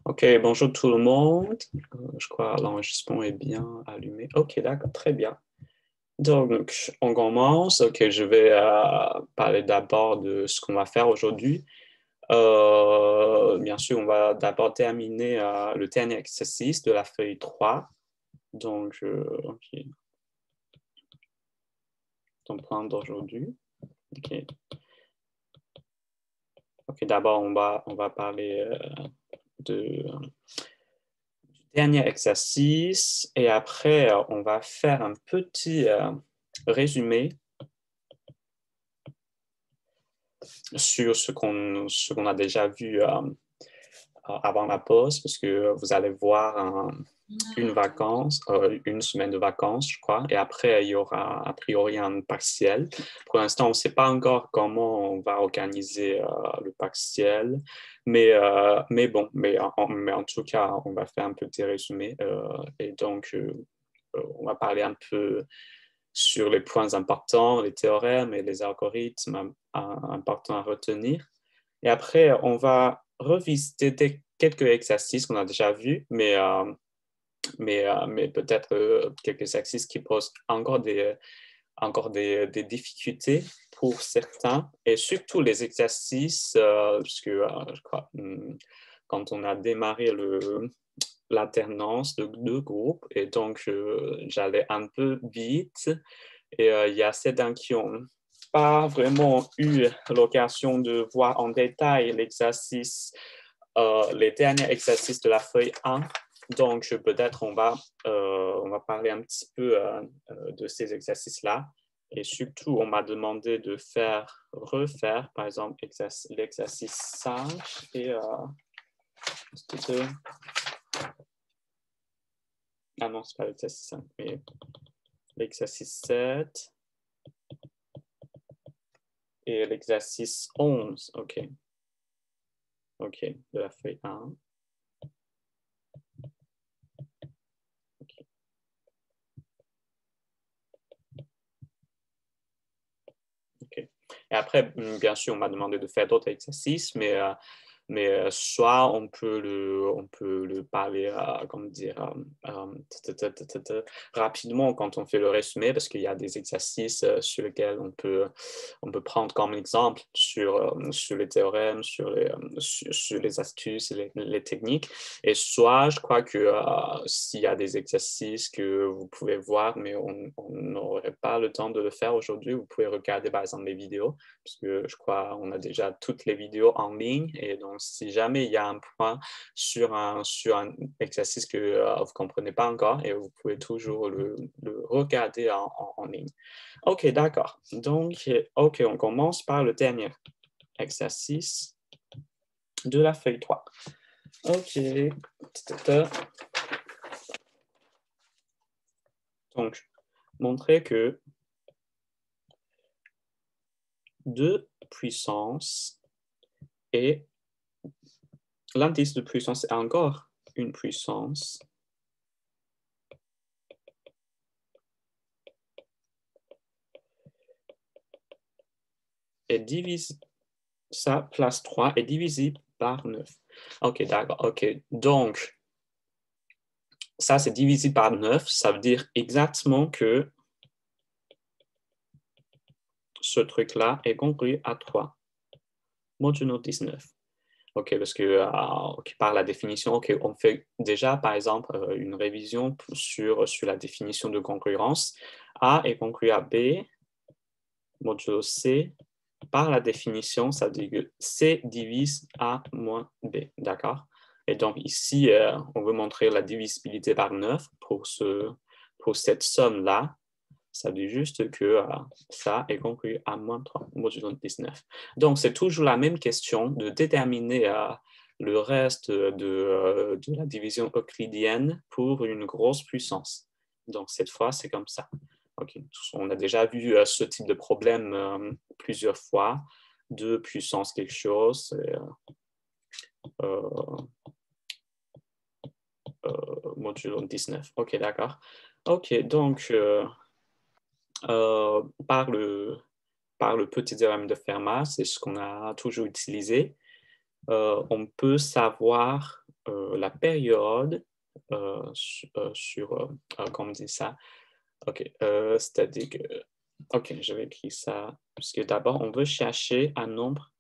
Ok, bonjour tout le monde. Je crois que l'enregistrement est bien allumé. Ok, d'accord, très bien. Donc, on commence. Ok, je vais parler d'abord de ce qu'on va faire aujourd'hui. Bien sûr, on va d'abord terminer le dernier exercice de la feuille 3. Donc, ok, ton plan d'aujourd'hui. Ok, ok, d'abord, on va parler de dernier exercice et après, on va faire un petit résumé sur ce qu'on a déjà vu avant la pause, parce que vous allez voir une vacance, une semaine de vacances, je crois, et après, il y aura a priori un partiel. Pour l'instant, on ne sait pas encore comment on va organiser le partiel, mais bon, mais en tout cas, on va faire un petit résumé. Et donc, on va parler un peu sur les points importants, les théorèmes et les algorithmes importants à retenir. Et après, on va revisiter quelques exercices qu'on a déjà vus, mais peut-être quelques exercices qui posent encore des difficultés pour certains, et surtout les exercices, parce que je crois, quand on a démarré l'alternance de deux groupes, et donc j'allais un peu vite, et il y a certains qui n'ont pas vraiment eu l'occasion de voir en détail l'exercice, les derniers exercices de la feuille 1. Donc, peut-être on va parler un petit peu de ces exercices-là. Et surtout, on m'a demandé de refaire, par exemple, l'exercice 5 et ah non, c'est pas l'exercice 5, mais l'exercice 7 et l'exercice 11. OK. OK, de la feuille 1. OK. OK. Et après, bien sûr, on m'a demandé de faire d'autres exercices, mais soit on peut le parler, comment dire, rapidement quand on fait le résumé, parce qu'il y a des exercices sur lesquels on peut prendre comme exemple sur les théorèmes, sur les astuces, les techniques. Et soit, je crois que s'il y a des exercices que vous pouvez voir, mais on n'aurait pas le temps de le faire aujourd'hui, vous pouvez regarder par exemple les vidéos, parce que je crois qu'on a déjà toutes les vidéos en ligne. Et donc, si jamais il y a un point sur un exercice que vous ne comprenez pas encore, et vous pouvez toujours le regarder en ligne. OK, d'accord. Donc, OK, on commence par le dernier exercice de la feuille 3. OK. Donc, montrer que 2 puissances et l'indice de puissance est encore une puissance est divisible, ça, place 3 est divisible par 9. OK, d'accord. OK, donc, ça, c'est divisible par 9. Ça veut dire exactement que ce truc-là est congru à 3 modulo 19. OK, parce que par la définition, OK, on fait déjà, par exemple, une révision sur la définition de congruence. A est congru à B, modulo C, par la définition, ça veut dire que C divise A moins B, d'accord? Et donc ici, on veut montrer la divisibilité par 9 pour cette somme-là. Ça veut dire juste que ça est congru à moins 3, modulo 19. Donc, c'est toujours la même question de déterminer le reste de la division euclidienne pour une grosse puissance. Donc, cette fois, c'est comme ça. Okay. On a déjà vu ce type de problème plusieurs fois. 2 puissance quelque chose. Modulo 19. OK, d'accord. OK, donc, par le petit théorème de Fermat, c'est ce qu'on a toujours utilisé, on peut savoir la période comment on dit ça? OK, c'est-à-dire que, OK, je vais écrire ça, parce que d'abord, on veut chercher un nombre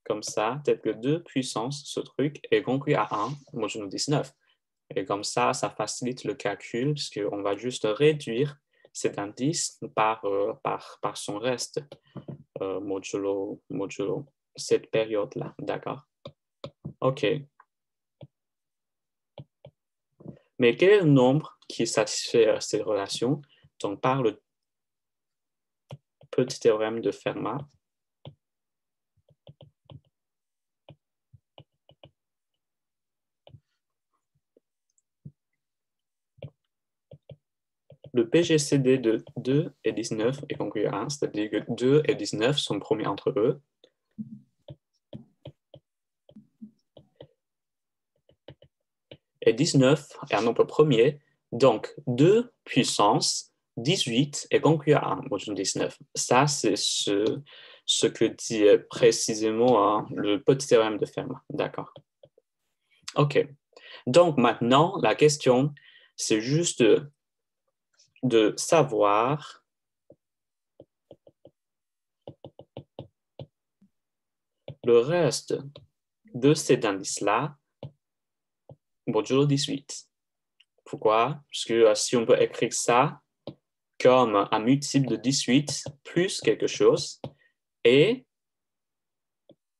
comme ça, tel que 2 puissance, ce truc, est conclu à 1, modulo 19. Et comme ça facilite le calcul, puisqu'on va juste réduire cet indice par son reste, modulo cette période-là, d'accord? OK. Mais quel est le nombre qui satisfait cette relation? Donc, par le petit théorème de Fermat, le PGCD de 2 et 19 est conclu à 1, c'est-à-dire que 2 et 19 sont premiers entre eux. Et 19 est un nombre premier, donc 2 puissance 18 est conclu à 1, modulo 19. Ça, c'est ce que dit précisément le petit théorème de Fermat. D'accord. OK. Donc maintenant, la question, c'est juste de savoir le reste de cet indice-là, modulo 18. Pourquoi? Parce que si on peut écrire ça comme un multiple de 18 plus quelque chose, et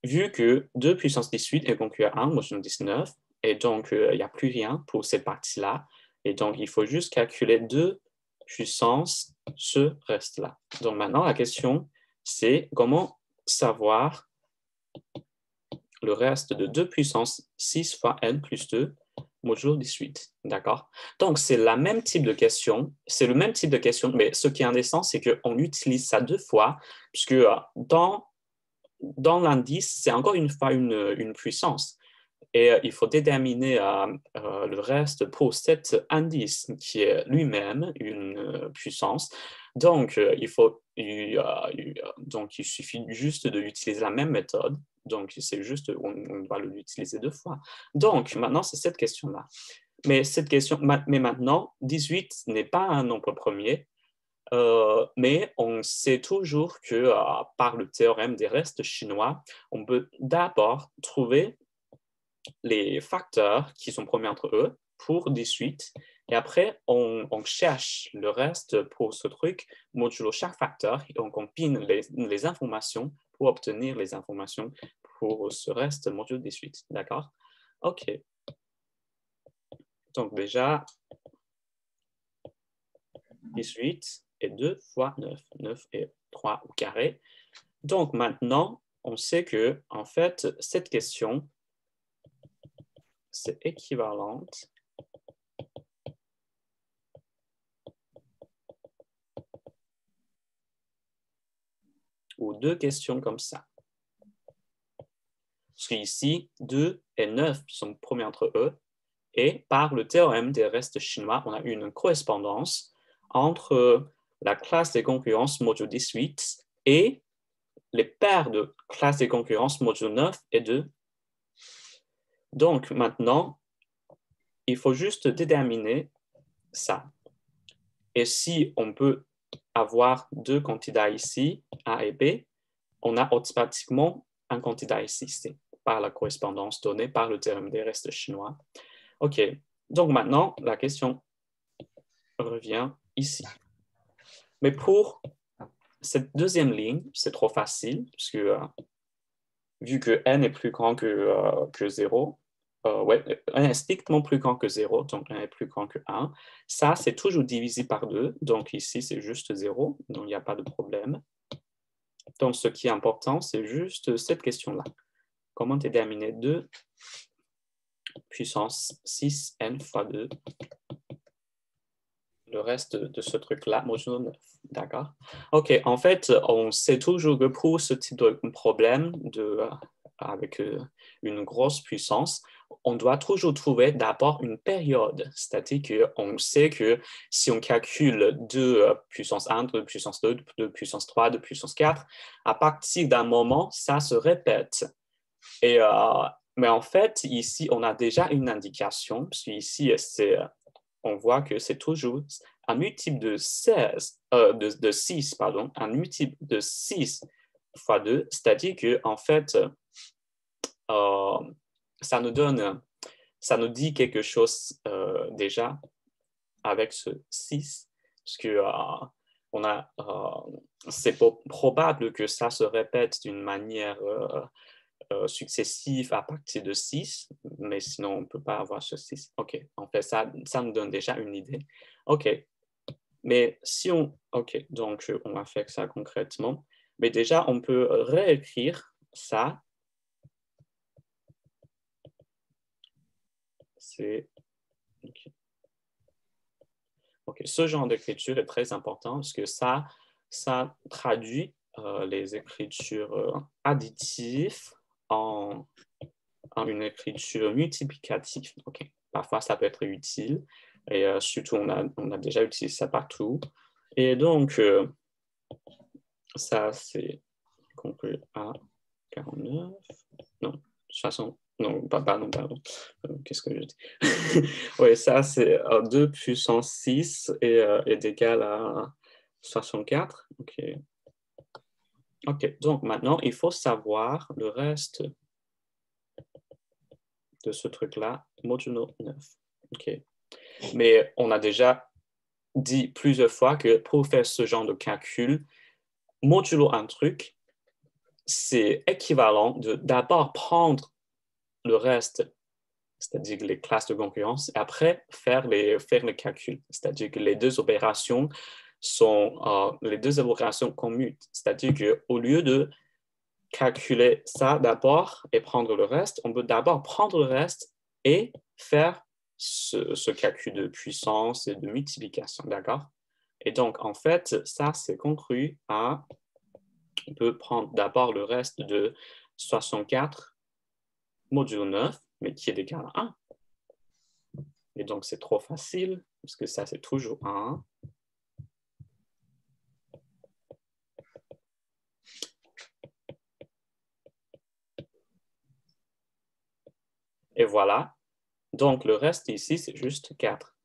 vu que 2 puissance 18 est conclu à 1, modulo 19, et donc il n'y a plus rien pour cette partie-là, et donc il faut juste calculer 2 puissance ce reste-là. Donc maintenant, la question, c'est comment savoir le reste de 2 puissance 6 fois n plus 2 modulo 18, d'accord? Donc, c'est le même type de question, mais ce qui est intéressant, c'est qu'on utilise ça 2 fois, puisque dans l'indice, c'est encore une fois une puissance. Et il faut déterminer le reste pour cet indice qui est lui-même une puissance. Donc, donc, il suffit juste d'utiliser la même méthode. Donc, c'est juste, on va l'utiliser 2 fois. Donc, maintenant, c'est cette question-là. Mais maintenant, 18 n'est pas un nombre premier, mais on sait toujours que par le théorème des restes chinois, on peut d'abord trouver les facteurs qui sont premiers entre eux pour 18. Et après, on cherche le reste pour ce truc, modulo chaque facteur, et on combine les informations pour obtenir les informations pour ce reste modulo 18. D'accord? OK. Donc déjà, 18 et 2 fois 9. 9 et 3 au carré. Donc maintenant, on sait que, en fait, cette question, c'est équivalente aux 2 questions comme ça. Parce qu'ici, 2 et 9 sont premiers entre eux, et par le théorème des restes chinois, on a une correspondance entre la classe des concurrences modulo 18 et les paires de classes des concurrences modulo 9 et 2. Donc maintenant, il faut juste déterminer ça. Et si on peut avoir 2 candidats ici, A et B, on a automatiquement un candidat ici, C, par la correspondance donnée par le théorème des restes chinois. OK, donc maintenant, la question revient ici. Mais pour cette deuxième ligne, c'est trop facile, parce que vu que n est plus grand que 0, ouais, n est strictement plus grand que 0, donc n est plus grand que 1. Ça, c'est toujours divisé par 2, donc ici, c'est juste 0, donc il n'y a pas de problème. Donc, ce qui est important, c'est juste cette question-là. Comment déterminer 2 puissance 6n fois 2, le reste de ce truc-là, modulo 9, d'accord? OK, en fait, on sait toujours que pour ce type de problème avec une grosse puissance, on doit toujours trouver d'abord une période. C'est-à-dire qu'on sait que si on calcule 2 puissance 1, 2 puissance 2, 2 puissance 3, 2 puissance 4, à partir d'un moment, ça se répète. Et Mais en fait, ici, on a déjà une indication, parce qu'ici, on voit que c'est toujours un multiple de 16, de 6, pardon, un multiple de 6 fois 2, c'est-à-dire que en fait, ça nous dit quelque chose déjà avec ce 6, parce que c'est probable que ça se répète d'une manière successive à partir de 6, mais sinon on ne peut pas avoir ce 6. OK, en fait, ça nous donne déjà une idée. OK, mais si on... OK, donc on va faire ça concrètement. Mais déjà, on peut réécrire ça. C'est... OK. OK, ce genre d'écriture est très important parce que ça traduit les écritures additives en une écriture multiplicative. OK. Parfois, ça peut être utile et surtout, on a déjà utilisé ça partout. Et donc, ça, c'est conclu à 49. Non, 60. Non, pardon. Qu'est-ce que je dis? Oui, ça, c'est 2 puissance 6 est égal à 64. OK. OK, donc maintenant, il faut savoir le reste de ce truc-là, modulo 9. OK. Mais on a déjà dit plusieurs fois que pour faire ce genre de calcul, modulo un truc, c'est équivalent de d'abord prendre le reste, c'est-à-dire les classes de concurrence, et après faire les calculs. C'est-à-dire que les deux opérations commutent. C'est-à-dire qu'au lieu de calculer ça d'abord et prendre le reste, on peut d'abord prendre le reste et faire ce calcul de puissance et de multiplication, d'accord? Et donc, en fait, ça, c'est conclu à... On peut prendre d'abord le reste de 64 modulo 9, mais qui est égal à 1. Et donc, c'est trop facile, parce que ça, c'est toujours 1. Et voilà. Donc, le reste ici, c'est juste 4.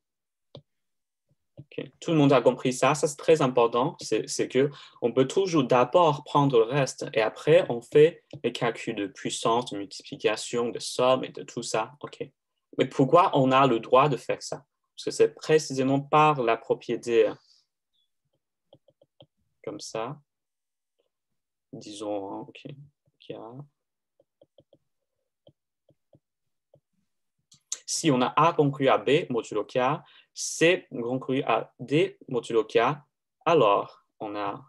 Okay. Tout le monde a compris ça. Ça, c'est très important. C'est qu'on peut toujours d'abord prendre le reste et après, on fait les calculs de puissance, de multiplication, de somme et de tout ça. OK. Mais pourquoi on a le droit de faire ça? Parce que c'est précisément par la propriété comme ça. Disons, OK. Si on a A conclu à B modulo K, C conclu à D modulo K, alors on a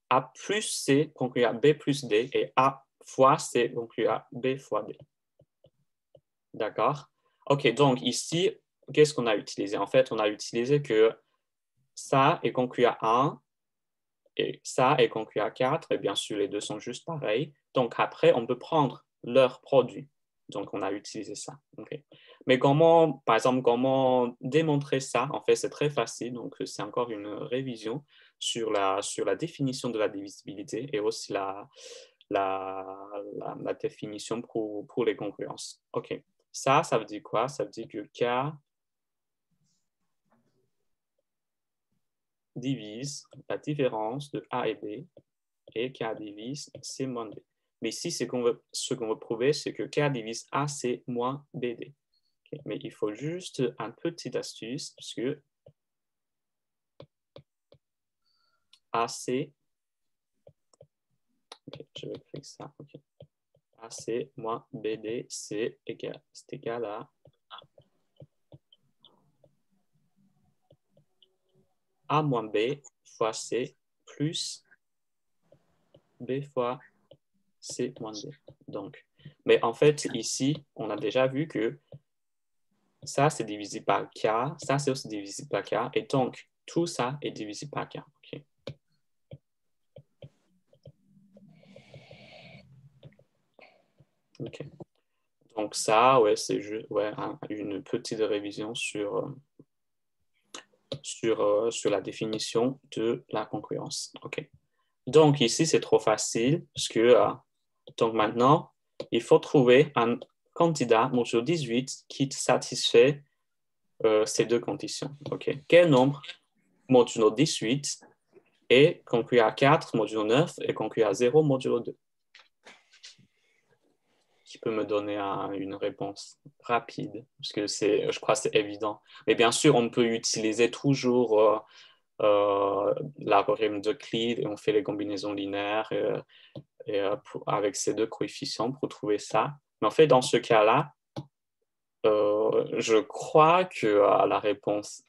A plus C conclu à B plus D et A fois C conclu à B fois D. D'accord? OK, donc ici, qu'est-ce qu'on a utilisé? En fait, on a utilisé que ça est conclu à 1 et ça est conclu à 4, et bien sûr, les deux sont juste pareils. Donc après, on peut prendre leur produit. Donc, on a utilisé ça. Okay. Mais comment, par exemple, comment démontrer ça? En fait, c'est très facile. Donc, c'est encore une révision sur la définition de la divisibilité et aussi la définition pour les congruences. OK. Ça veut dire quoi? Ça veut dire que K divise la différence de A et B et K divise C moins D. Mais ici, ce qu'on veut prouver, c'est que K divise AC moins BD. Okay. Mais il faut juste un petit astuce, parce que AC, okay, je vais écrire ça, okay. AC moins BD, c'est égal à A moins B fois C plus B fois C moins D. Donc, mais en fait, ici, on a déjà vu que ça, c'est divisible par K, ça, c'est aussi divisible par K, et donc, tout ça est divisible par K. Okay. OK. Donc ça, ouais, c'est juste une petite révision sur sur la définition de la congruence. OK. Donc, ici, c'est trop facile parce que, donc maintenant, il faut trouver un candidat modulo 18 qui satisfait ces deux conditions. OK. Quel nombre modulo 18 est conclu à 4 modulo 9 et conclu à 0 modulo 2? Qui peut me donner une réponse rapide? Parce que je crois que c'est évident. Mais bien sûr, on peut utiliser toujours l'algorithme d'Euclide et on fait les combinaisons linéaires avec ces deux coefficients pour trouver ça. Mais en fait, dans ce cas-là, je crois que la réponse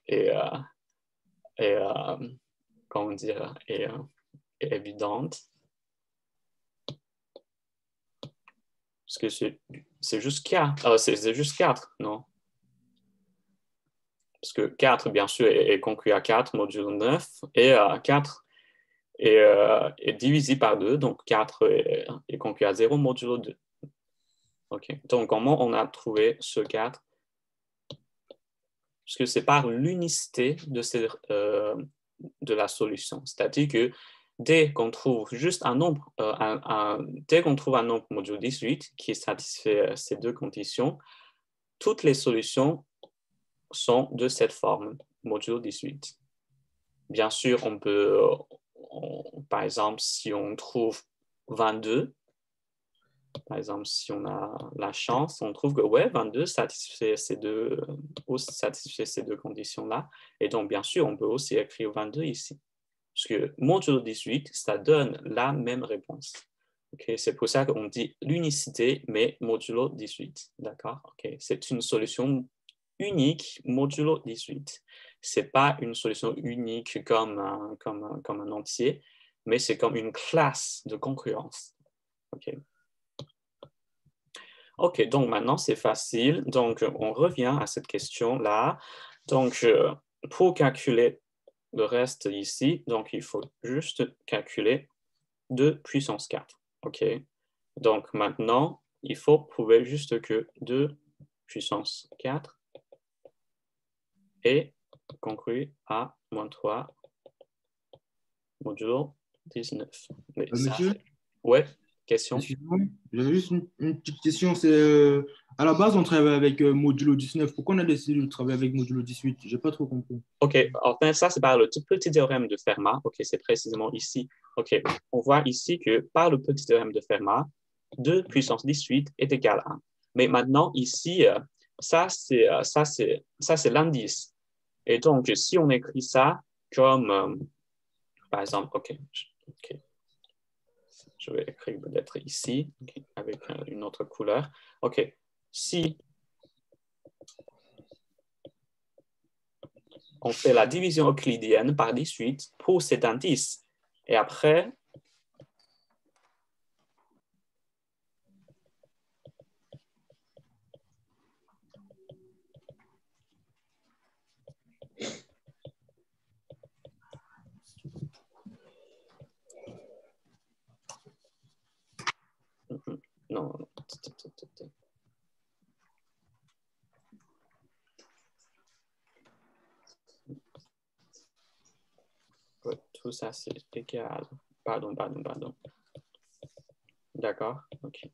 comment dire, est évidente. Parce que c'est juste 4. C'est juste 4, non? Parce que 4, bien sûr, est conclu à 4 modulo 9 et 4 est divisé par 2, donc 4 est conclu à 0 modulo 2. OK. Donc, comment on a trouvé ce 4? Parce que c'est par l'unicité de la solution. C'est-à-dire que dès qu'on trouve juste un nombre, dès qu'on trouve un nombre modulo 18 qui satisfait ces deux conditions, toutes les solutions sont de cette forme, modulo 18. Bien sûr, on peut, par exemple, si on trouve 22, par exemple, si on a la chance, on trouve que ouais, 22 satisfait ces deux conditions-là. Et donc, bien sûr, on peut aussi écrire 22 ici. Parce que modulo 18, ça donne la même réponse. Okay? C'est pour ça qu'on dit l'unicité, mais modulo 18. D'accord? Okay? C'est une solution unique modulo 18. Ce n'est pas une solution unique comme un entier, mais c'est comme une classe de concurrence. OK. OK, donc maintenant, c'est facile. Donc, on revient à cette question-là. Donc, pour calculer le reste ici, donc il faut juste calculer 2 puissance 4. OK. Donc, maintenant, il faut prouver juste que 2 puissance 4 est conclu à moins 3 modulo 19. Mais Monsieur, ouais, question? excusez-moi, j'avais juste une petite question. C'est à la base, on travaille avec modulo 19. Pourquoi on a décidé de travailler avec modulo 18? J'ai pas trop compris. OK, enfin, ça, c'est par le petit théorème de Fermat. OK, c'est précisément ici. OK, on voit ici que par le petit théorème de Fermat, 2 puissance 18 est égal à 1. Mais maintenant, ici, ça, c'est l'indice. Et donc, si on écrit ça comme, par exemple, OK, je vais écrire peut-être ici, okay, avec une autre couleur. OK, si on fait la division euclidienne par 18 pour cet indice, et après, non, tout ça, c'est égal. Pardon. D'accord, OK.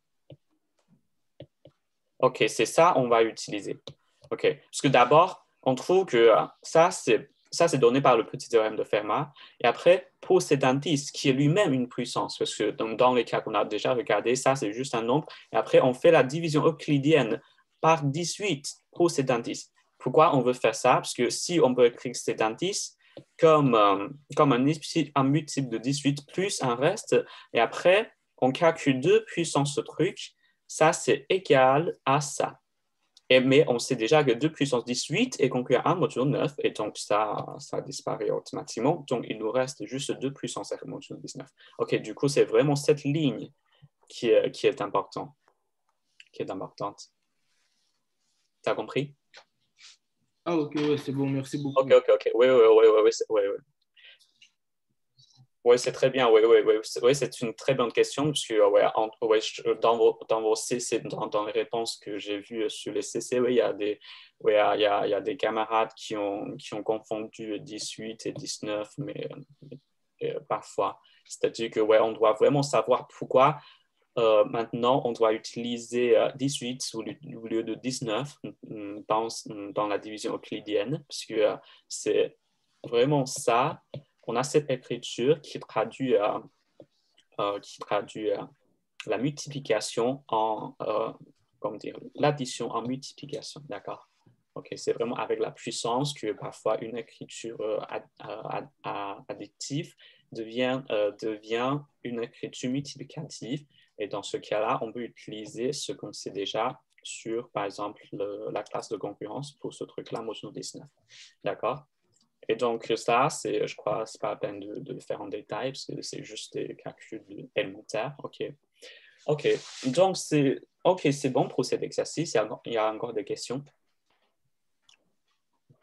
OK, c'est ça on va utiliser. OK, parce que d'abord, on trouve que ça, c'est donné par le petit théorème de Fermat. Et après, pour cet indice, qui est lui-même une puissance, parce que dans les cas qu'on a déjà regardé, ça, c'est juste un nombre. Et après, on fait la division euclidienne par 18 pour cet indice. Pourquoi on veut faire ça? Parce que si on peut écrire cet indice comme un multiple de 18 plus un reste, et après, on calcule 2 puissance ce truc, ça, c'est égal à ça. Mais on sait déjà que 2 puissance 18 est conclu à 1 modulo 9, et donc ça disparaît automatiquement. Donc, il nous reste juste 2 puissance r modulo 19. OK, du coup, c'est vraiment cette ligne qui est importante. Tu as compris? Ah, ok, ouais, c'est bon, merci beaucoup. OK. Oui. Oui, c'est très bien. Oui, oui, oui. C'est une très bonne question parce que dans vos CC, dans les réponses que j'ai vues sur les CC, oui, il y a des camarades qui ont confondu 18 et 19, mais parfois. C'est-à-dire que on doit vraiment savoir pourquoi maintenant on doit utiliser 18 au lieu de 19 dans la division euclidienne, parce que c'est vraiment ça. On a cette écriture qui traduit la multiplication en, comment dire, l'addition en multiplication, d'accord? Ok, c'est vraiment avec la puissance que parfois une écriture additive devient une écriture multiplicative. Et dans ce cas-là, on peut utiliser ce qu'on sait déjà sur, par exemple, la classe de concurrence pour ce truc-là, modulo 19. D'accord? Et donc, ça, je crois, c'est pas la peine de le faire en détail parce que c'est juste des calculs élémentaires. OK. OK. Donc, c'est bon pour cet exercice. Il y a encore des questions.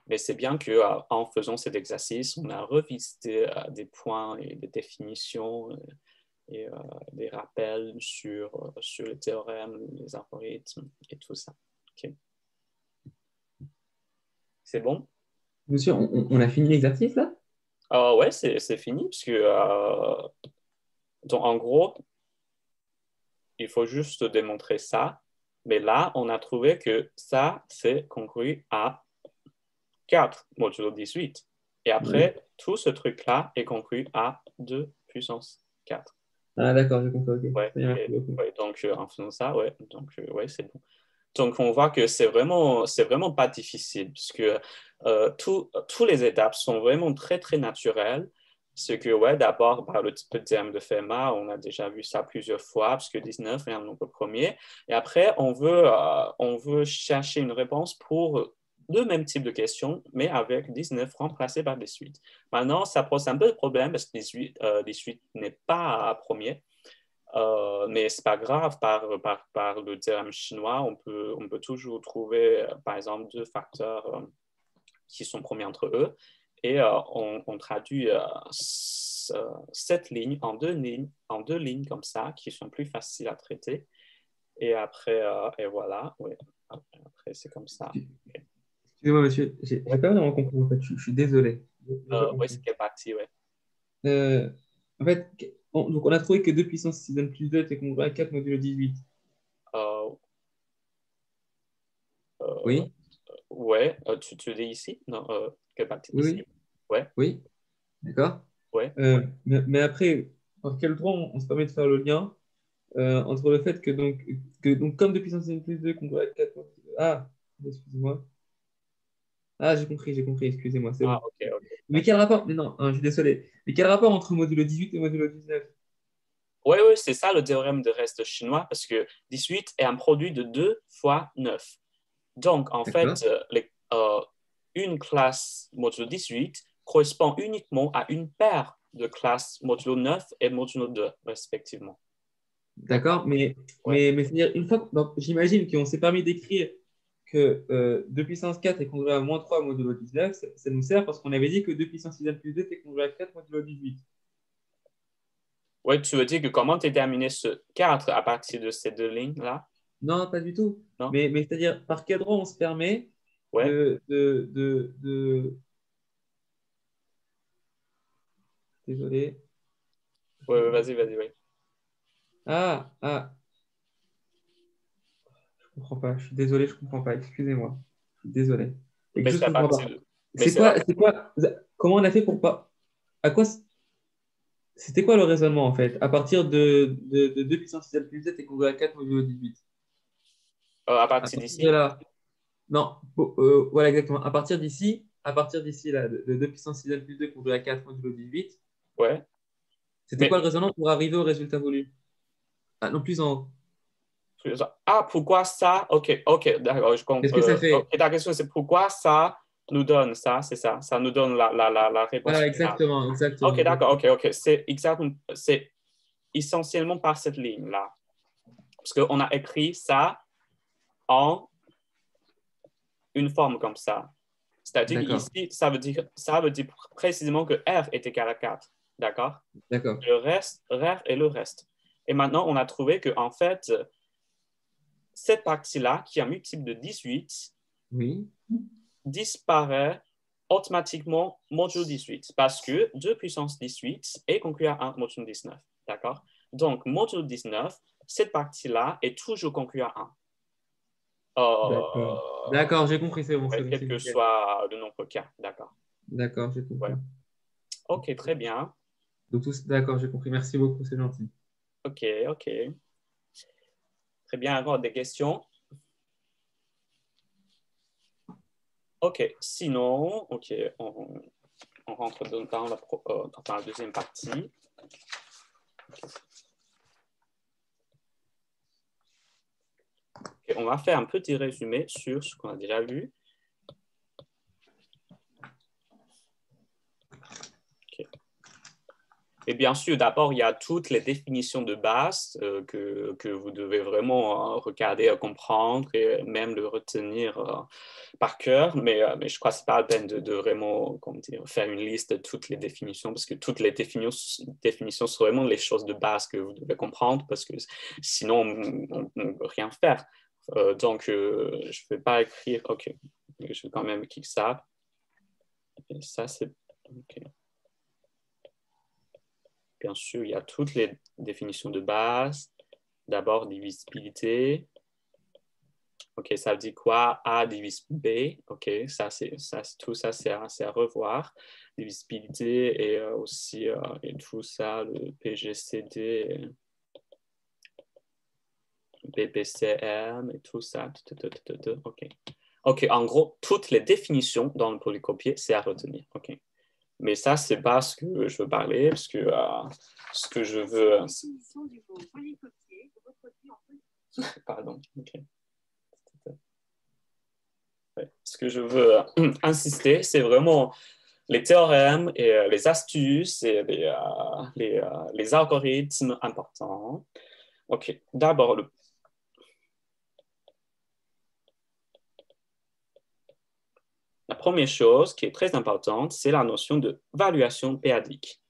Mais c'est bien qu'en faisant cet exercice, on a revisité des points et des définitions et des rappels sur les théorèmes, les algorithmes et tout ça. OK. C'est bon? Monsieur, on a fini l'exercice là? Ouais, c'est fini, parce que donc, en gros, il faut juste démontrer ça. Mais là, on a trouvé que ça, c'est congru à 4 modulo 18. Et après, tout ce truc-là est congru à 2 puissance 4. Ah, d'accord, j'ai compris. Ok. Ouais, Merci beaucoup. donc, en faisant ça, donc, c'est bon. Donc, on voit que c'est vraiment pas difficile, parce que toutes les étapes sont vraiment très, très naturelles. C'est que, d'abord, par le théorème de Fermat, on a déjà vu ça plusieurs fois, parce que 19 est un nombre premier. Et après, on veut chercher une réponse pour le même type de question, mais avec 19 remplacé par 18. Maintenant, ça pose un peu de problème, parce que 18 n'est pas premier. Mais ce n'est pas grave, par le théorème chinois, on peut toujours trouver, par exemple, deux facteurs qui sont premiers entre eux, et on traduit cette ligne en deux lignes comme ça, qui sont plus faciles à traiter. Et après, et voilà, oui. Après, c'est comme ça. Okay. Excusez-moi, monsieur, j'ai pas vraiment compris, en fait, je suis désolé. Oui, c'est quelle partie, oui. En fait, donc on a trouvé que 2 puissance 6 n plus 2 était congru à 4 modulo 18. Oui, Ouais, tu dis ici? Non, quelle partie oui, ici? oui, Ouais, oui, d'accord. ouais. Mais après, par quel droit on se permet de faire le lien entre le fait que donc comme 2 puissance 6 n plus 2 congru à 4 Ah, excusez-moi. Ah, j'ai compris, excusez-moi, c'est Ah, bon. ok, ok. Mais quel rapport? Mais non, hein, je suis désolé. Mais quel rapport entre modulo 18 et modulo 19? Oui, c'est ça le théorème de reste chinois, parce que 18 est un produit de 2 fois 9. Donc, en fait, D'accord. une classe modulo 18 correspond uniquement à une paire de classes modulo 9 et modulo 2, respectivement. D'accord, Ouais. mais c'est-à-dire, une fois donc, j'imagine qu'on s'est permis d'écrire que 2 puissance 4 est congruent à moins 3 modulo 19, ça nous sert parce qu'on avait dit que 2 puissance 6 plus 2 est congruent à 4 modulo 18. Oui, tu veux dire que comment déterminer ce 4 à partir de ces deux lignes-là? Non, pas du tout. Non? Mais c'est-à-dire, par quel droit on se permet Ouais. Désolé. Ouais, vas-y, oui. Ah, je comprends pas. Je suis désolé, je comprends pas. Excusez-moi. Je suis désolé. Quelque Mais chose c'est que à je comprends partir pas. de... Mais C'est c'est à... quoi, comment on a fait pour pas, à quoi, c'était quoi le raisonnement en fait? À partir de 2 puissance 6 plus 7 et qu'on veut à 4 modulo 18. à À partir partir de d'ici? là, non, voilà exactement. À partir d'ici, là, de 2 puissance 6 plus 2 qu'on veut à 4 modulo 18, Ouais. c'était Mais quoi le raisonnement pour arriver au résultat voulu? Ah, non plus en. pourquoi ça? Ok, d'accord, je Qu'est-ce comprends. que ça Ok, fait? ta question, c'est pourquoi ça nous donne ça, c'est ça? Ça nous donne la réponse Voilà, finale. exactement, Ok, exactement. d'accord, ok. C'est exactement, c'est essentiellement par cette ligne-là. Parce qu'on a écrit ça en une forme comme ça. C'est-à-dire D'accord. qu'ici, ça veut dire précisément que R est égal à 4. D'accord? D'accord. Le reste, RER et le reste. Et maintenant, on a trouvé que en fait, cette partie-là, qui est un multiple de 18, Oui. disparaît automatiquement modulo 18 parce que 2 puissance 18 est conclu à 1 modulo 19. D'accord? Donc, modulo 19, cette partie-là est toujours conclue à 1. D'accord. D'accord, j'ai compris, c'est bon. C'est bon, Quel c'est que nickel. soit le nombre K. D'accord. D'accord, j'ai Voilà. compris. OK, très bien. Donc, d'accord, j'ai compris. Merci beaucoup, c'est gentil. OK, OK. Très bien. Encore des questions? OK. Sinon, OK, on rentre dans la deuxième partie. Okay, on va faire un petit résumé sur ce qu'on a déjà vu. Okay. Et bien sûr, d'abord, il y a toutes les définitions de base que vous devez vraiment regarder, comprendre et même le retenir par cœur. Mais je crois que ce n'est pas la peine de vraiment faire une liste de toutes les définitions parce que toutes les définitions sont vraiment les choses de base que vous devez comprendre parce que sinon, on ne peut rien faire. Donc, je ne vais pas écrire. OK, je vais quand même écrire ça. Et ça, c'est... OK. Bien sûr, il y a toutes les définitions de base. D'abord, divisibilité. OK, ça veut dire quoi? A divise B. OK, tout ça, c'est à revoir. Divisibilité et aussi et tout ça, le PGCD, BPCM et tout ça. OK. OK, en gros, toutes les définitions dans le polycopier, c'est à retenir. OK. Mais ça, c'est pas ce que je veux parler, parce que ce que je veux... Pardon. Okay. Ouais. Ce que je veux insister, c'est vraiment les théorèmes et les astuces et les algorithmes importants. OK. D'abord, la première chose qui est très importante, c'est la notion de valuation péadique.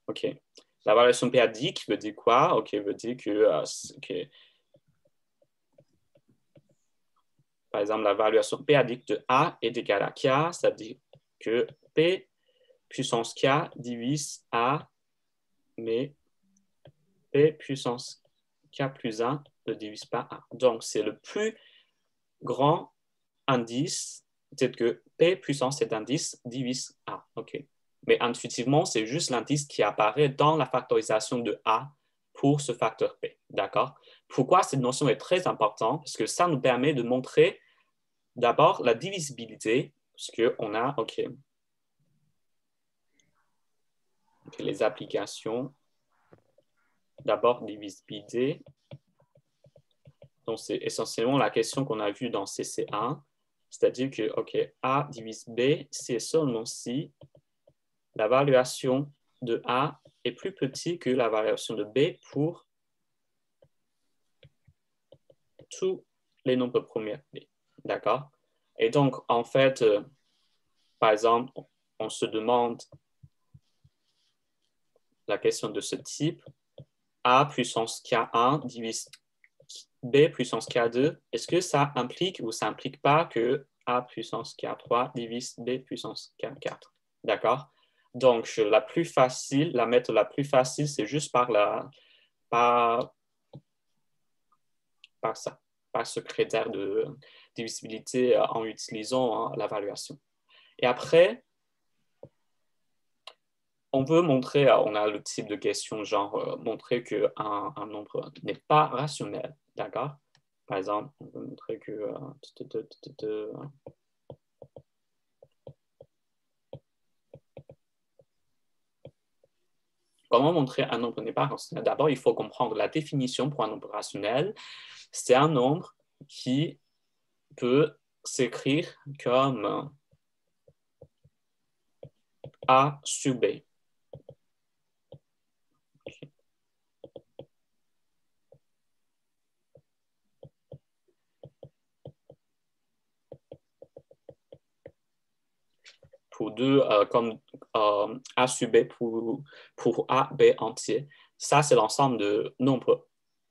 OK. La valuation péadique veut dire quoi? OK, veut dire que par exemple, la valuation péadique de A est égale à K, ça veut dire que P puissance K divise A, mais P puissance K plus 1 ne divise pas A. Donc, c'est le plus grand indice, peut-être que P puissance cet indice divise A. OK. Mais intuitivement, c'est juste l'indice qui apparaît dans la factorisation de A pour ce facteur P. D'accord? Pourquoi cette notion est très importante? Parce que ça nous permet de montrer d'abord la divisibilité, parce qu'on a les applications. D'abord, divisibilité. Donc, c'est essentiellement la question qu'on a vue dans CC1, c'est-à-dire que A divise B, c'est seulement si la valuation de A est plus petite que la valuation de B pour tous les nombres premiers B. D'accord? Et donc, en fait, par exemple, on se demande la question de ce type, A puissance K1 divise B puissance K2, est-ce que ça implique ou ça implique pas que A puissance K3 divise B puissance K4? D'accord? Donc, la méthode la plus facile, c'est juste par ça, par ce critère de divisibilité en utilisant la valuation. Et après, on peut montrer, on a le type de question genre montrer qu'un nombre n'est pas rationnel, d'accord? Par exemple, on peut montrer que comment montrer un nombre n'est pas rationnel? D'abord, il faut comprendre la définition pour un nombre rationnel. C'est un nombre qui peut s'écrire comme A sur B. Pour A sur B pour A, B entier. Ça, c'est l'ensemble de nombres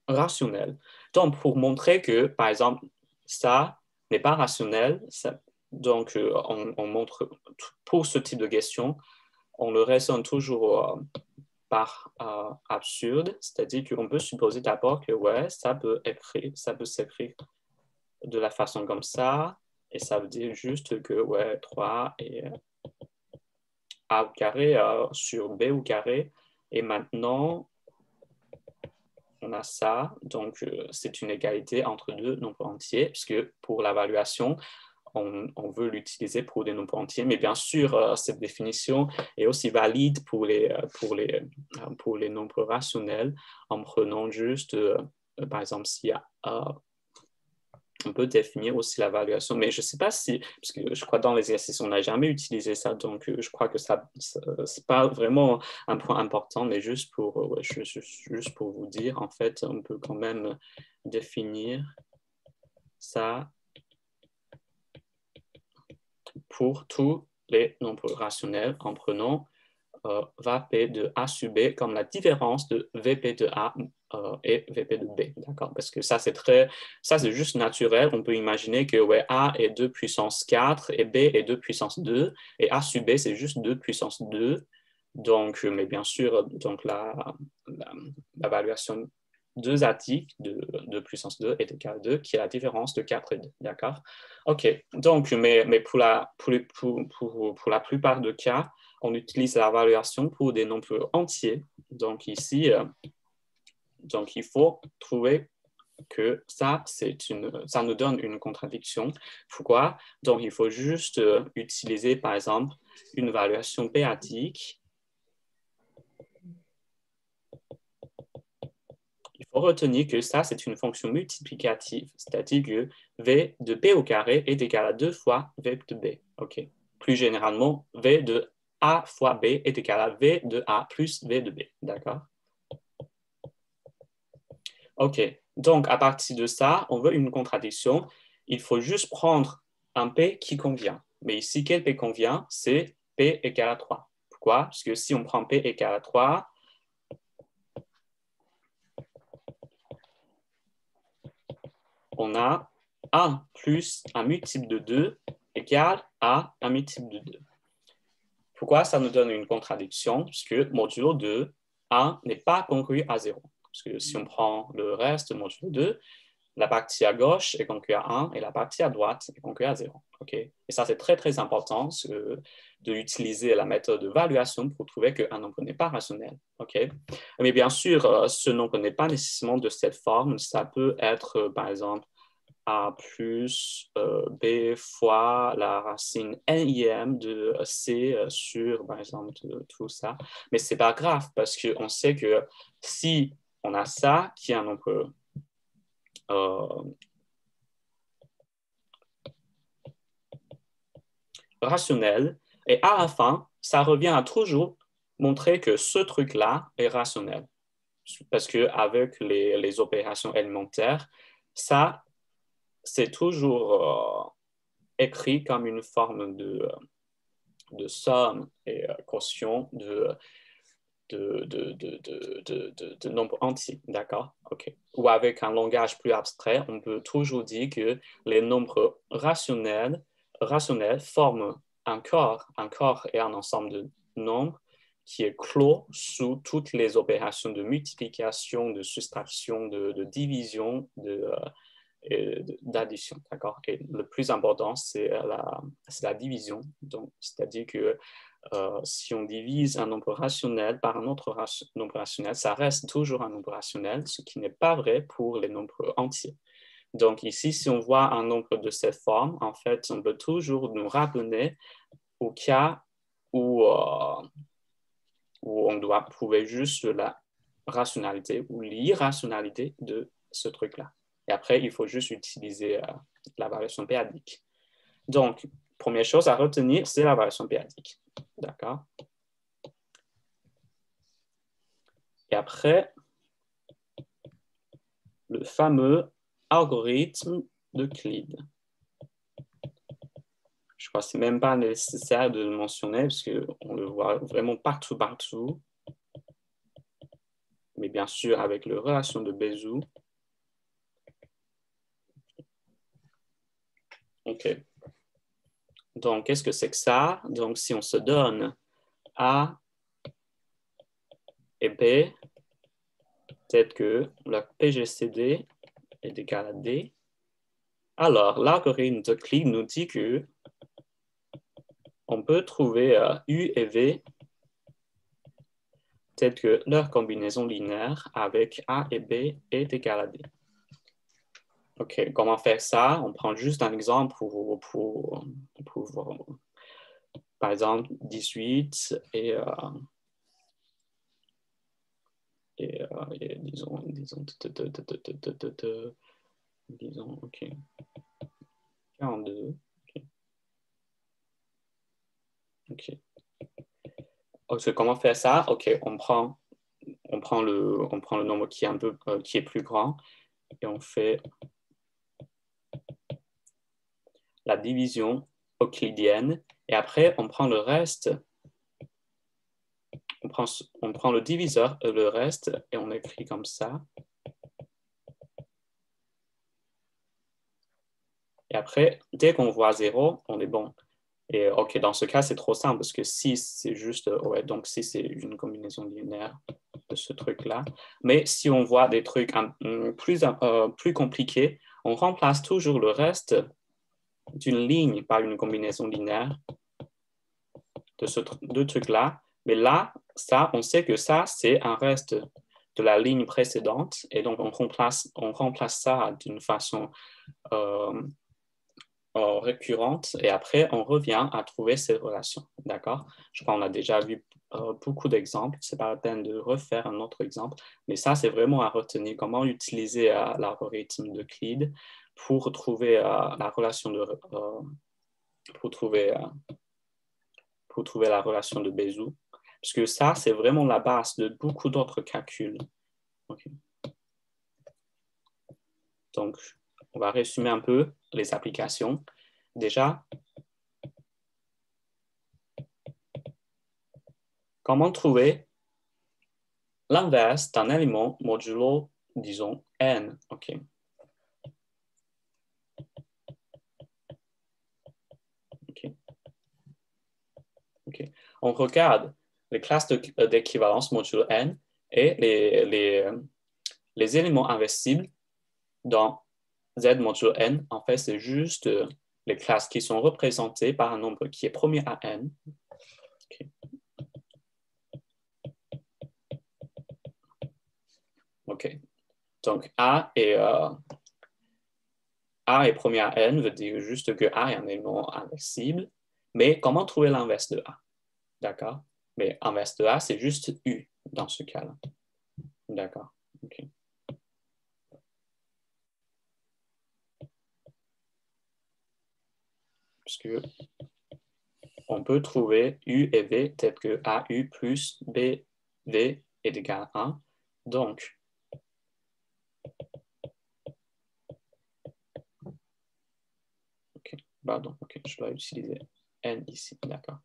rationnels. Donc, pour montrer que, par exemple, ça n'est pas rationnel, donc on montre, pour ce type de question, on le raisonne toujours par absurde, c'est-à-dire qu'on peut supposer d'abord que ouais, ça peut s'écrire de la façon comme ça, et ça veut dire juste que ouais, 3 et A au carré sur B au carré, et maintenant, on a ça, donc c'est une égalité entre deux nombres entiers, puisque pour l'évaluation, on veut l'utiliser pour des nombres entiers, mais bien sûr, cette définition est aussi valide pour les nombres rationnels, en prenant juste, par exemple, s'il y a on peut définir aussi l'évaluation, mais je ne sais pas si, parce que je crois que dans les exercices, on n'a jamais utilisé ça, donc je crois que ça c'est pas vraiment un point important, mais juste pour vous dire, en fait, on peut quand même définir ça pour tous les nombres rationnels en prenant VP de A sur B comme la différence de VP de A et VP de B, d'accord? Parce que ça, c'est juste naturel. On peut imaginer que ouais, A est 2 puissance 4 et B est 2 puissance 2 et A sur B, c'est juste 2 puissance 2. Donc, mais bien sûr, donc l'évaluation 2 attique de puissance 2 est égal à 2, qui est la différence de 4 et 2, d'accord? OK, donc, mais pour la plupart des cas, on utilise l'évaluation pour des nombres entiers. Donc ici, donc il faut trouver que ça nous donne une contradiction. Pourquoi? Donc il faut juste utiliser, par exemple, une évaluation p-adique. Il faut retenir que ça, c'est une fonction multiplicative, c'est-à-dire que v de b au carré est égal à 2 fois v de b. OK. Plus généralement, v de A fois B est égal à V de A plus V de B. D'accord? OK. Donc, à partir de ça, on veut une contradiction. Il faut juste prendre un P qui convient. Mais ici, quel P convient? C'est P égale à 3. Pourquoi? Parce que si on prend P égale à 3, on a 1 plus un multiple de 2 égale à un multiple de 2. Pourquoi ça nous donne une contradiction? Parce que modulo 2, 1 n'est pas congru à 0. Parce que si on prend le reste modulo 2, la partie à gauche est congrue à 1 et la partie à droite est congrue à 0. Okay? Et ça, c'est très, très important d'utiliser la méthode d'évaluation pour trouver qu'un nombre n'est pas rationnel. Okay? Mais bien sûr, ce nombre n'est pas nécessairement de cette forme. Ça peut être, par exemple, A plus B fois la racine nième de C sur, par exemple, tout ça. Mais ce n'est pas grave parce qu'on sait que si on a ça qui est un nombre rationnel, et à la fin, ça revient à toujours montrer que ce truc-là est rationnel. Parce qu'avec les opérations élémentaires, ça, c'est toujours écrit comme une forme de somme et quotient de nombres entiers, d'accord? OK. Ou avec un langage plus abstrait, on peut toujours dire que les nombres rationnels forment un corps. Un corps est un ensemble de nombres qui est clos sous toutes les opérations de multiplication, de soustraction, de division, d'addition, d'accord? Et le plus important, c'est la division. Donc, c'est-à-dire que si on divise un nombre rationnel par un autre nombre rationnel, ça reste toujours un nombre rationnel, ce qui n'est pas vrai pour les nombres entiers. Donc ici, si on voit un nombre de cette forme, en fait, on peut toujours nous ramener au cas où on doit prouver juste la rationalité ou l'irrationalité de ce truc-là. Et après, il faut juste utiliser la variation p-adique. Donc, première chose à retenir, c'est la variation p-adique. D'accord? Et après, le fameux algorithme d'Euclide. Je crois que ce n'est même pas nécessaire de le mentionner parce qu'on le voit vraiment partout. Mais bien sûr, avec la relation de Bézout. OK. Donc, qu'est-ce que c'est que ça? Donc, si on se donne A et B, peut-être que le PGCD est égal à D. Alors, l'algorithme de Euclide nous dit que on peut trouver U et V, peut-être que leur combinaison linéaire avec A et B est égale à D. OK, comment faire ça? On prend juste un exemple pour par exemple, 18 et disons, OK, 42. OK. OK, comment faire ça? OK, on prend le nombre qui est qui est plus grand et on fait la division euclidienne et après on prend le reste, on prend le diviseur et le reste et on écrit comme ça. Et après, dès qu'on voit 0, on est bon. Et OK, dans ce cas, c'est trop simple parce que 6, c'est juste, ouais, donc 6, c'est une combinaison linéaire de ce truc-là. Mais si on voit des trucs plus compliqués, on remplace toujours le reste d'une ligne par une combinaison linéaire de ce truc-là. Mais là, ça, on sait que ça, c'est un reste de la ligne précédente. Et donc, on remplace ça d'une façon récurrente et après, on revient à trouver ces relations. D'accord? Je crois qu'on a déjà vu beaucoup d'exemples. Ce n'est pas la peine de refaire un autre exemple, mais ça, c'est vraiment à retenir comment utiliser l'algorithme d'Euclide pour trouver la relation pour trouver la relation de Bézout. Parce que ça, c'est vraiment la base de beaucoup d'autres calculs. Okay. Donc, on va résumer un peu les applications. Déjà, comment trouver l'inverse d'un élément modulo, disons, n. OK. OK. OK. On regarde les classes d'équivalence modulo n et les éléments inversibles dans Z modulo n. En fait, c'est juste les classes qui sont représentées par un nombre qui est premier à n. OK. OK. Donc, A est premier à n veut dire juste que A est un élément inversible. Mais comment trouver l'inverse de A? D'accord? Mais inverse de A, c'est juste U dans ce cas-là. D'accord? OK. Parce que on peut trouver U et V tel que AU plus BV est égal à 1. Donc, OK, pardon, OK, je dois utiliser N ici, d'accord.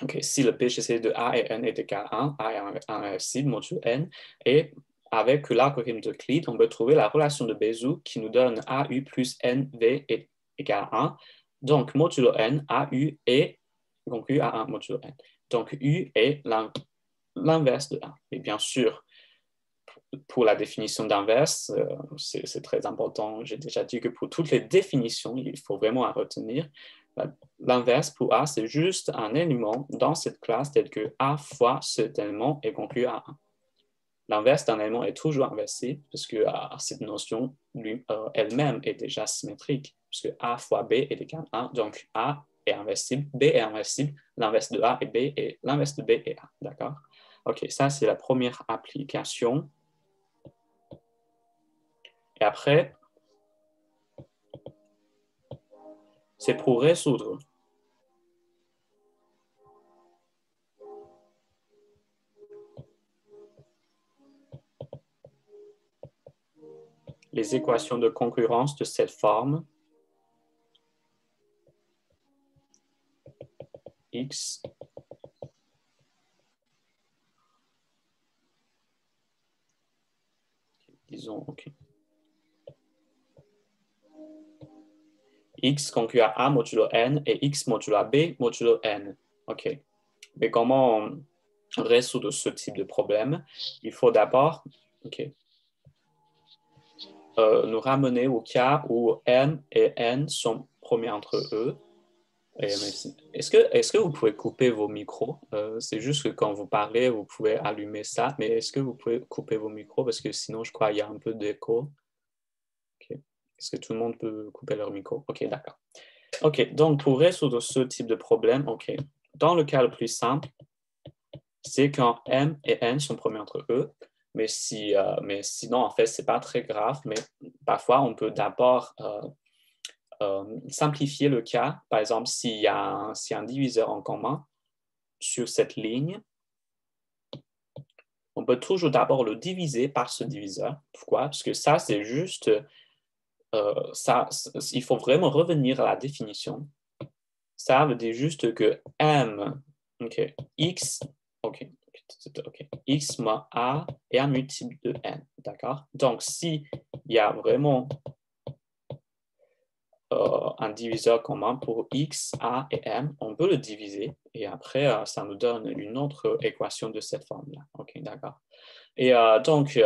OK, si le PGC de A et N est égal à 1, A est inversible modulo N, et avec l'algorithme d'Euclide, on peut trouver la relation de Bézout qui nous donne AU plus NV est égal à 1. Donc, modulo N, AU est conclu à 1 modulo N. Donc, U est l'inverse de 1. Et bien sûr, pour la définition d'inverse, c'est très important. J'ai déjà dit que pour toutes les définitions, il faut vraiment à retenir. L'inverse pour A, c'est juste un élément dans cette classe tel que A fois cet élément est conclu à 1. L'inverse d'un élément est toujours inversible parce que cette notion elle-même est déjà symétrique puisque A fois B est égal à 1. Donc A est inversible, B est inversible, l'inverse de A est B et l'inverse de B est A. D'accord? OK, ça c'est la première application. Et après, c'est pour résoudre les équations de concurrence de cette forme. x. Disons, OK. X conclu à A modulo n et X modulo à B modulo n. OK. Mais comment résoudre ce type de problème? Il faut d'abord nous ramener au cas où M et N sont premiers entre eux. Est-ce que vous pouvez couper vos micros? C'est juste que quand vous parlez, vous pouvez allumer ça, mais est-ce que vous pouvez couper vos micros? Parce que sinon, je crois qu'il y a un peu d'écho. Okay. Est-ce que tout le monde peut couper leur micro? OK, d'accord. OK, donc pour résoudre ce type de problème, OK, dans le cas le plus simple, c'est quand M et N sont premiers entre eux, mais sinon, en fait, ce n'est pas très grave, mais parfois, on peut d'abord simplifier le cas. Par exemple, s'il y a un diviseur en commun sur cette ligne, on peut toujours d'abord le diviser par ce diviseur. Pourquoi? Parce que ça, c'est juste... il faut vraiment revenir à la définition. Ça veut dire juste que M, X, X moins A est un multiple de N, d'accord? Donc, s'il y a vraiment un diviseur commun pour X, A et M, on peut le diviser et après, ça nous donne une autre équation de cette forme-là. OK, d'accord. Et donc,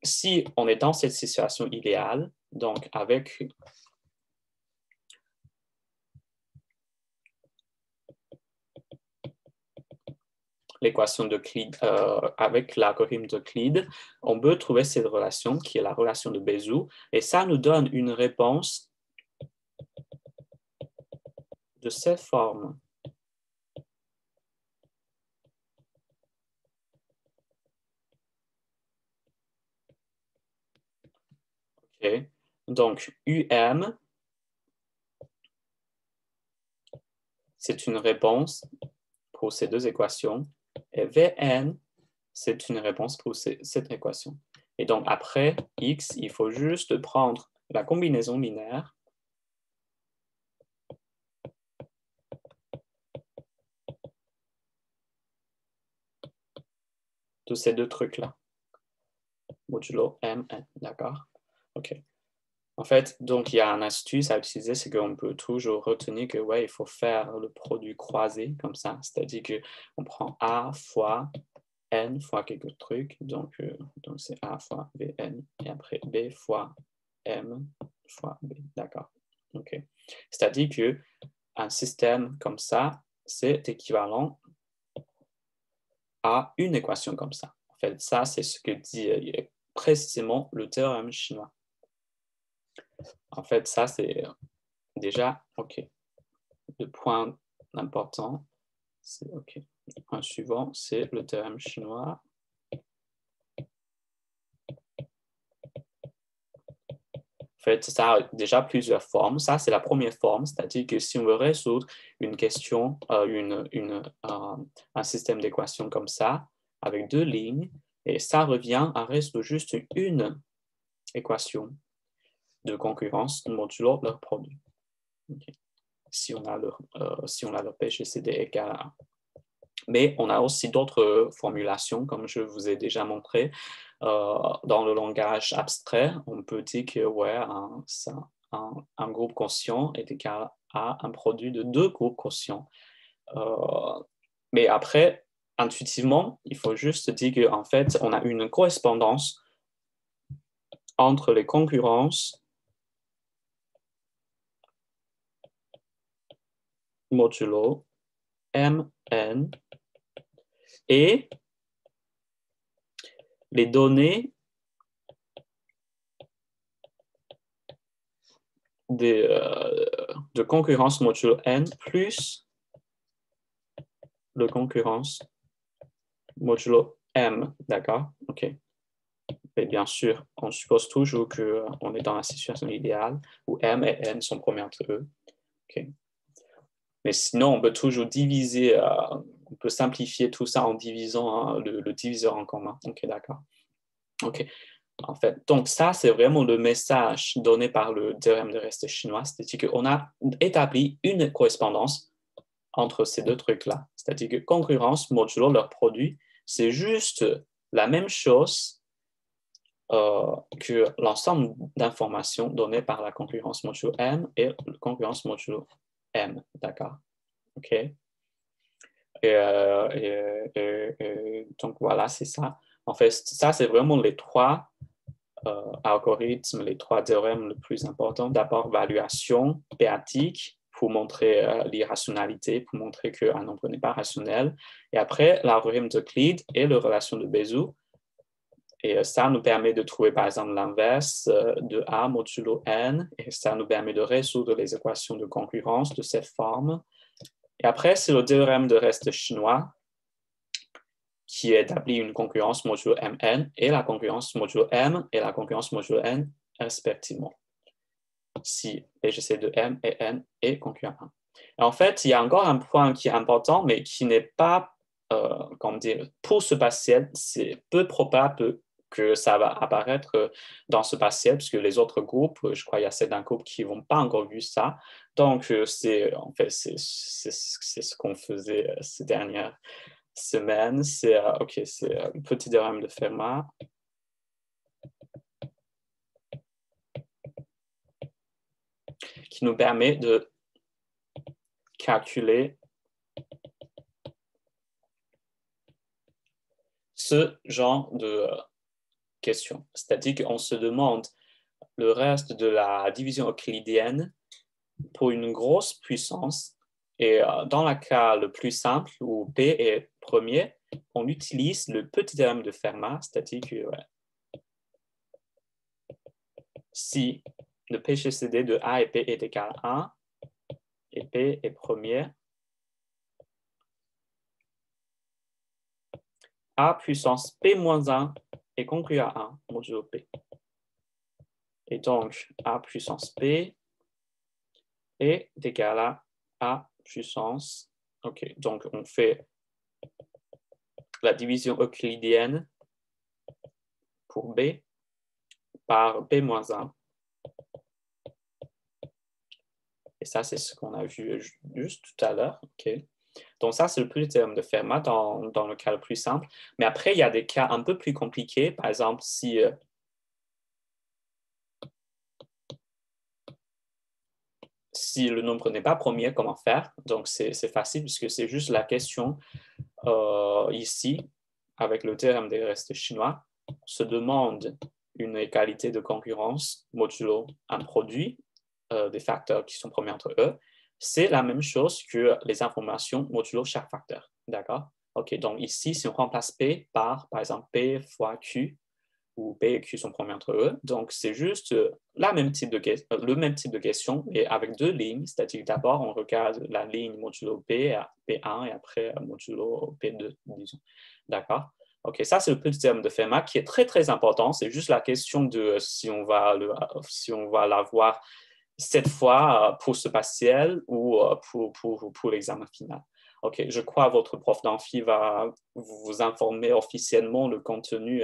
si on est dans cette situation idéale, donc avec l'équation d'Euclide, avec l'algorithme d'Euclide, on peut trouver cette relation qui est la relation de Bézout et ça nous donne une réponse de cette forme. OK. Donc, UM, c'est une réponse pour ces deux équations. Et Vn, c'est une réponse pour cette équation. Et donc, après x, il faut juste prendre la combinaison linéaire de ces deux trucs-là. Modulo Mn, d'accord? OK. En fait, donc, il y a une astuce à utiliser, c'est qu'on peut toujours retenir que, ouais, il faut faire le produit croisé comme ça. C'est-à-dire qu'on prend A fois N fois quelques trucs. Donc c'est A fois Vn et après B fois M fois B. D'accord. OK. C'est-à-dire qu'un système comme ça, c'est équivalent à une équation comme ça. En fait, ça, c'est ce que dit précisément le théorème chinois. En fait, ça, c'est déjà, OK. Le point important, c'est OK. Le point suivant, c'est le théorème chinois. En fait, ça a déjà plusieurs formes. Ça, c'est la première forme, c'est-à-dire que si on veut résoudre une question, un système d'équations comme ça, avec deux lignes, et ça revient à résoudre juste une équation de concurrence modulo leur produit. Okay. Si on a leur PGCD égal à 1. Mais on a aussi d'autres formulations, comme je vous ai déjà montré. Dans le langage abstrait, on peut dire que ouais, un groupe quotient est égal à un produit de deux groupes quotients. Mais après, intuitivement, il faut juste dire qu'en fait, on a une correspondance entre les concurrences modulo Mn et les données de concurrence modulo n plus le concurrence modulo m, d'accord? OK. Et bien sûr, on suppose toujours qu'on est dans la situation idéale où m et n sont premiers entre eux. OK. Mais sinon, on peut toujours diviser, on peut simplifier tout ça en divisant le diviseur en commun. OK, d'accord. OK. En fait, donc ça, c'est vraiment le message donné par le théorème de reste chinois, c'est-à-dire qu'on a établi une correspondance entre ces deux trucs-là. C'est-à-dire que concurrence modulo leur produit, c'est juste la même chose que l'ensemble d'informations données par la concurrence modulo M et la concurrence modulo M. D'accord? OK? Donc, voilà, c'est ça. En fait, ça, c'est vraiment les trois algorithmes, les trois théorèmes les plus importants. D'abord, valuation p-adique pour montrer l'irrationalité, pour montrer qu'un nombre n'est pas rationnel. Et après, l'algorithme d'Euclide et la relation de Bézout. Et ça nous permet de trouver, par exemple, l'inverse de A modulo N. Et ça nous permet de résoudre les équations de concurrence de cette forme. Et après, c'est le théorème de reste chinois qui établit une concurrence modulo Mn et la concurrence modulo M et la concurrence modulo N respectivement. Si PGC de M et N est concurrent 1. Et en fait, il y a encore un point qui est important, mais qui n'est pas, comment dire, pour ce partiel, c'est peu probable que ça va apparaître dans ce partiel, puisque les autres groupes, je crois qu'il y a certains groupes qui n'ont pas encore vu ça. Donc, en fait, c'est ce qu'on faisait ces dernières semaines. C'est un petit théorème de Fermat. Qui nous permet de calculer ce genre de questions. C'est-à-dire qu'on se demande le reste de la division euclidienne pour une grosse puissance. Et dans le cas le plus simple, où P est premier, on utilise le petit théorème de Fermat, c'est-à-dire que si le PGCD de A et P est égal à 1, et P est premier, A puissance P moins 1 est conclu à 1 modulo P. Et donc, A puissance P est égal à A puissance. OK, donc on fait la division euclidienne pour B par B moins 1. Et ça, c'est ce qu'on a vu juste tout à l'heure. OK. Donc ça, c'est le petit théorème de Fermat dans le cas le plus simple. Mais après, il y a des cas un peu plus compliqués. Par exemple, si le nombre n'est pas premier, comment faire? Donc c'est facile puisque c'est juste la question ici, avec le théorème des restes chinois, on se demande une égalité de concurrence modulo un produit des facteurs qui sont premiers entre eux. C'est la même chose que les informations modulo chaque facteur. D'accord? OK, donc ici, si on remplace P par exemple, P fois Q, où P et Q sont premiers entre eux, donc c'est juste le même type de question, mais avec deux lignes, c'est-à-dire d'abord, on regarde la ligne modulo P à P1 et après modulo P2, disons. D'accord? OK, ça, c'est le petit terme de Fermat qui est très, très important. C'est juste la question de si on va l'avoir cette fois pour ce partiel ou pour l'examen final. OK, je crois que votre prof d'amphi va vous informer officiellement le contenu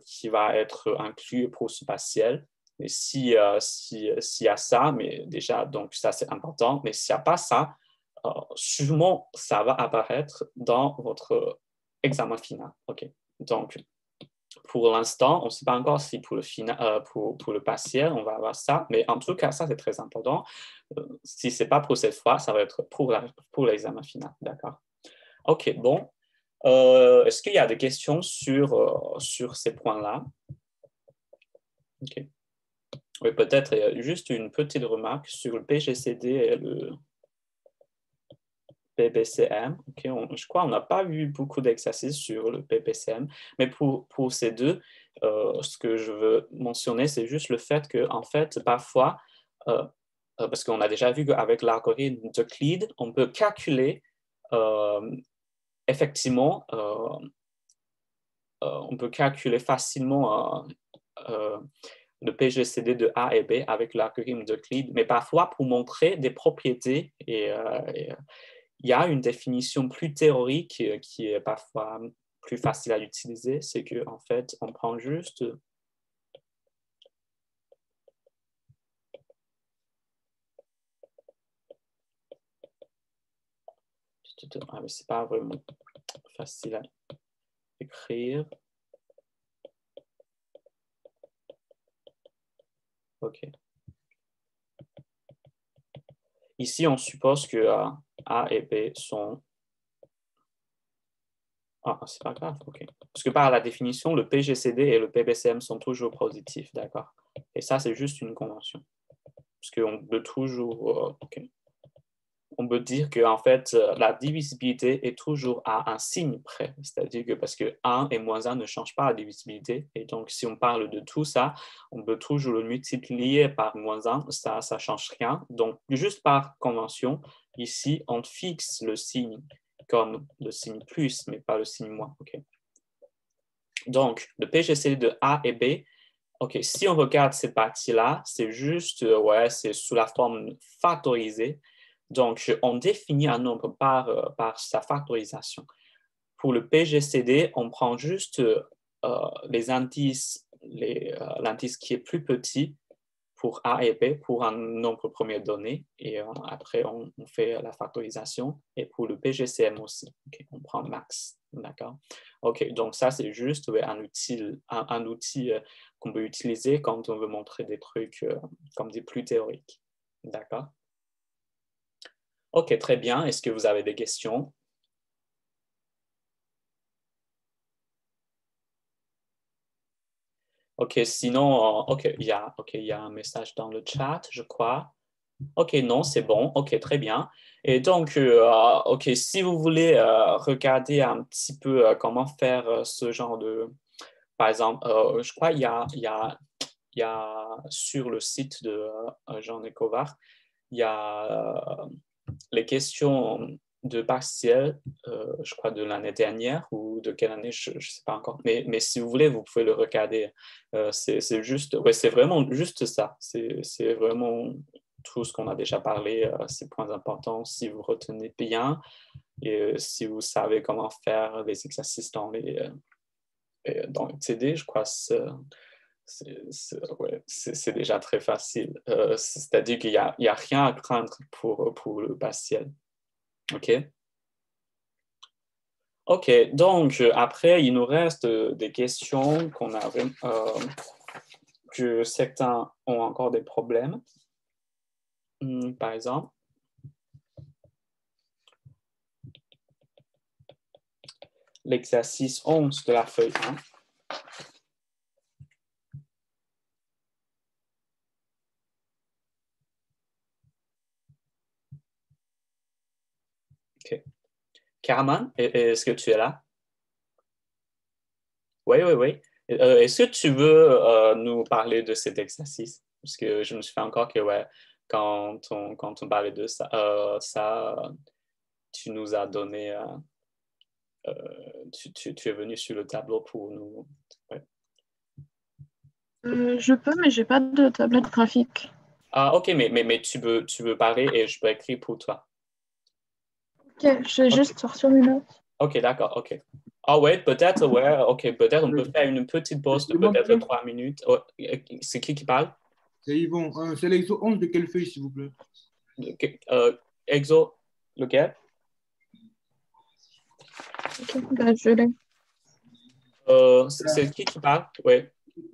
qui va être inclus pour ce partiel. Et s'il y a ça, mais déjà, donc ça c'est important, mais s'il n'y a pas ça, sûrement ça va apparaître dans votre examen final. OK, donc pour l'instant, on ne sait pas encore si pour le partiel, on va avoir ça, mais en tout cas, ça, c'est très important. Si ce n'est pas pour cette fois, ça va être pour l'examen final. D'accord? OK, bon. Est-ce qu'il y a des questions sur ces points-là? OK. Oui, peut-être juste une petite remarque sur le PGCD et le PBCM. Okay, je crois qu'on n'a pas vu beaucoup d'exercices sur le PBCM, mais pour ces deux, ce que je veux mentionner, c'est juste le fait que, en fait, parfois, parce qu'on a déjà vu qu'avec l'algorithme d'Euclide, on peut calculer effectivement, on peut calculer facilement le PGCD de A et B avec l'algorithme d'Euclide, mais parfois pour montrer des propriétés et il y a une définition plus théorique qui est parfois plus facile à utiliser, c'est qu'en fait, on prend juste Ah, mais c'est pas vraiment facile à écrire. OK. Ici, on suppose que A et B sont... Ah, c'est pas grave, OK. Parce que par la définition, le PGCD et le PBCM sont toujours positifs, d'accord? Et ça, c'est juste une convention. Parce qu'on peut toujours... OK. On peut dire que en fait, la divisibilité est toujours à un signe près. C'est-à-dire que parce que 1 et moins 1 ne changent pas la divisibilité. Et donc, si on parle de tout ça, on peut toujours le multiplier par moins 1. Ça ne change rien. Donc, juste par convention, ici, on fixe le signe comme le signe plus, mais pas le signe moins. Okay. Donc, le PGCD de A et B, OK, si on regarde cette partie-là, c'est juste, ouais, c'est sous la forme factorisée. Donc, on définit un nombre par sa factorisation. Pour le PGCD, on prend juste les indices, l'indice qui est plus petit pour A et B pour un nombre premier donné. Et après, on fait la factorisation. Et pour le PGCM aussi, okay, on prend max. D'accord? OK, donc ça, c'est juste ouais, un outil qu'on peut utiliser quand on veut montrer des trucs comme des plus théoriques. D'accord? OK, très bien. Est-ce que vous avez des questions? OK, sinon, OK, il y a un message dans le chat, je crois. OK, non, c'est bon. OK, très bien. Et donc, OK, si vous voulez regarder un petit peu comment faire ce genre de... Par exemple, je crois qu'il y a sur le site de Jean Nekovar, il y a les questions de partiel, je crois de l'année dernière ou de quelle année, je ne sais pas encore. Mais si vous voulez, vous pouvez le regarder. C'est juste, ouais, c'est vraiment juste ça. C'est vraiment tout ce qu'on a déjà parlé, ces points importants. Si vous retenez bien et si vous savez comment faire les exercices dans les TD, je crois que c'est déjà très facile. C'est-à-dire qu'il n'y a rien à craindre pour le partiel. OK? OK, donc après, il nous reste des questions que certains ont encore des problèmes. Par exemple, l'exercice 11 de la feuille 1. OK. Carmen, est-ce que tu es là? Oui, oui, oui. Est-ce que tu veux nous parler de cet exercice? Parce que je me suis fait encore que, ouais, quand on parlait de ça, tu nous as donné, tu es venu sur le tableau pour nous. Ouais. Je peux, mais j'ai pas de tablette graphique. Ah, OK, mais tu veux parler et je peux écrire pour toi. Ok, je vais juste sortir mes notes. OK, d'accord, OK. Ah ouais, peut-être, ouais, OK, peut-être on peut faire une petite pause de peut-être 3 minutes. Oh, c'est qui parle? C'est Yvon. C'est l'exo 11 de quelle feuille, s'il vous plaît? Exo, lequel? Ok, bah, je l'ai. C'est qui parle? Oui.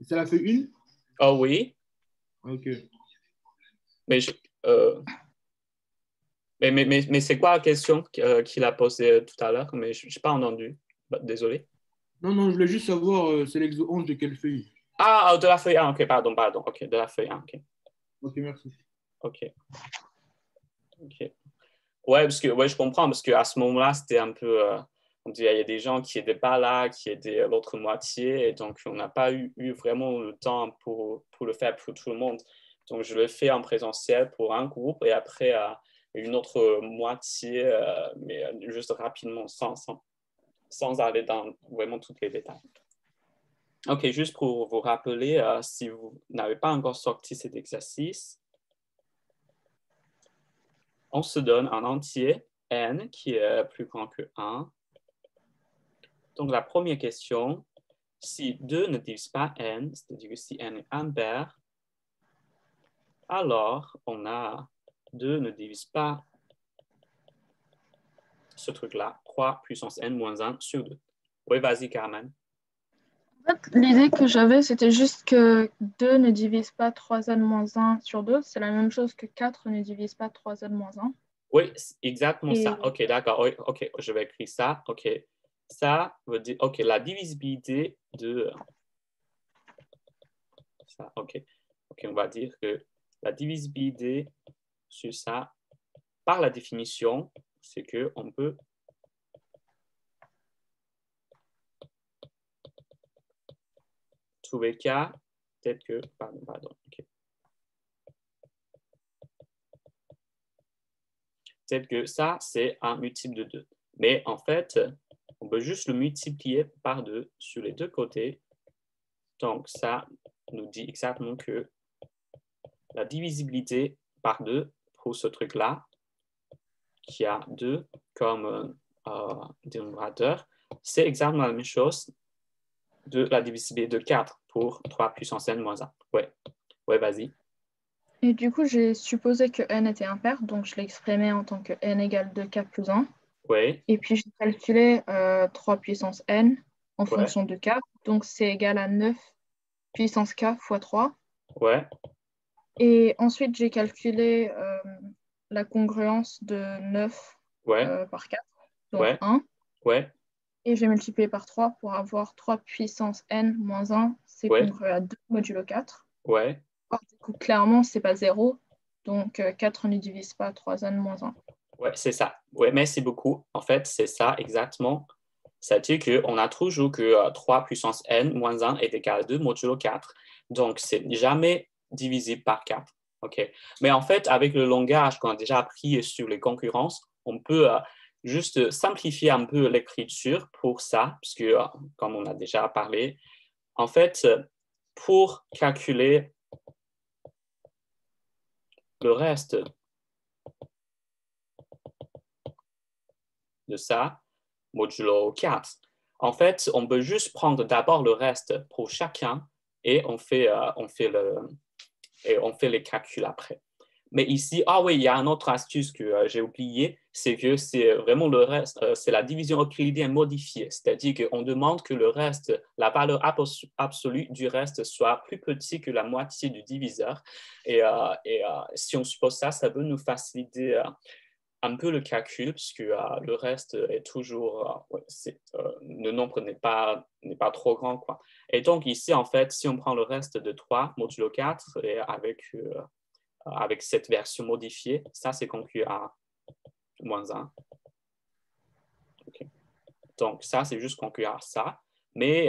C'est la feuille 1? Oh oui. Ok. Mais, mais c'est quoi la question qu'il a posée tout à l'heure? Mais je n'ai pas entendu. Désolé. Non, non, je voulais juste savoir, c'est l'exo 11 de quelle feuille? Ah, de la feuille 1, ok, pardon. Ok, de la feuille 1, ok. Ok, merci. Ok. Ouais, parce que ouais, je comprends, parce qu'à ce moment-là, c'était un peu. On dirait, il y a des gens qui n'étaient pas là, qui étaient l'autre moitié, et donc on n'a pas eu vraiment le temps pour le faire pour tout le monde. Donc je le fais en présentiel pour un groupe, et après une autre moitié, mais juste rapidement, sans aller dans vraiment tous les détails. OK, juste pour vous rappeler, si vous n'avez pas encore sorti cet exercice, on se donne un entier n qui est plus grand que 1. Donc, la première question, si 2 ne divise pas n, c'est-à-dire que si n est impair, alors on a 2 ne divise pas ce truc-là, 3 puissance n moins 1 sur 2. Oui, vas-y, Carmen. En fait, l'idée que j'avais, c'était juste que 2 ne divise pas 3n moins 1 sur 2. C'est la même chose que 4 ne divise pas 3n moins 1. Oui, c'est exactement Et ça. OK, d'accord. Oui, OK, je vais écrire ça. OK. Ça veut dire, OK, la divisibilité de ça. OK. OK, on va dire que la divisibilité sur ça, par la définition, c'est qu'on peut trouver K, peut-être que, pardon, OK. Peut-être que ça, c'est un multiple de 2. Mais en fait, on peut juste le multiplier par 2 sur les deux côtés. Donc, ça nous dit exactement que la divisibilité par 2 pour ce truc-là, qui a 2 comme dénominateur, c'est exactement la même chose de la divisibilité de 4 pour 3 puissance n moins 1. Ouais, vas-y. Et du coup, j'ai supposé que n était impair, donc je l'ai exprimé en tant que n égale 2k plus 1. Ouais, Et puis, j'ai calculé 3 puissance n en ouais, fonction de k. Donc, c'est égal à 9 puissance k fois 3. ouais, Et ensuite, j'ai calculé la congruence de 9 ouais, par 4, donc ouais, 1. ouais, Et j'ai multiplié par 3 pour avoir 3 puissance n moins 1. C'est ouais, congru à 2 modulo 4. ouais. Alors, du coup, clairement, c'est pas 0. Donc, 4 ne divise pas 3n moins 1. Ouais, c'est ça. Ouais, merci beaucoup. En fait, c'est ça exactement. C'est-à-dire qu'on a toujours que 3 puissance n moins 1 est égal à 2 modulo 4. Donc, c'est jamais divisible par 4. OK. Mais en fait, avec le langage qu'on a déjà appris sur les concurrences, on peut juste simplifier un peu l'écriture pour ça, parce que, comme on a déjà parlé, en fait, pour calculer le reste de ça, modulo 4. En fait, on peut juste prendre d'abord le reste pour chacun et on fait les calculs après. Mais ici, oui, il y a une autre astuce que j'ai oubliée, c'est que c'est vraiment le reste, c'est la division euclidienne modifiée. C'est-à-dire qu'on demande que le reste, la valeur absolue du reste soit plus petit que la moitié du diviseur. Et si on suppose ça, ça peut nous faciliter un peu le calcul, puisque le reste est toujours, le nombre n'est pas trop grand, quoi. Et donc ici, en fait, si on prend le reste de 3 modulo 4 et avec cette version modifiée, ça c'est conclu à moins 1. Okay. Donc ça, c'est juste conclu à ça. Mais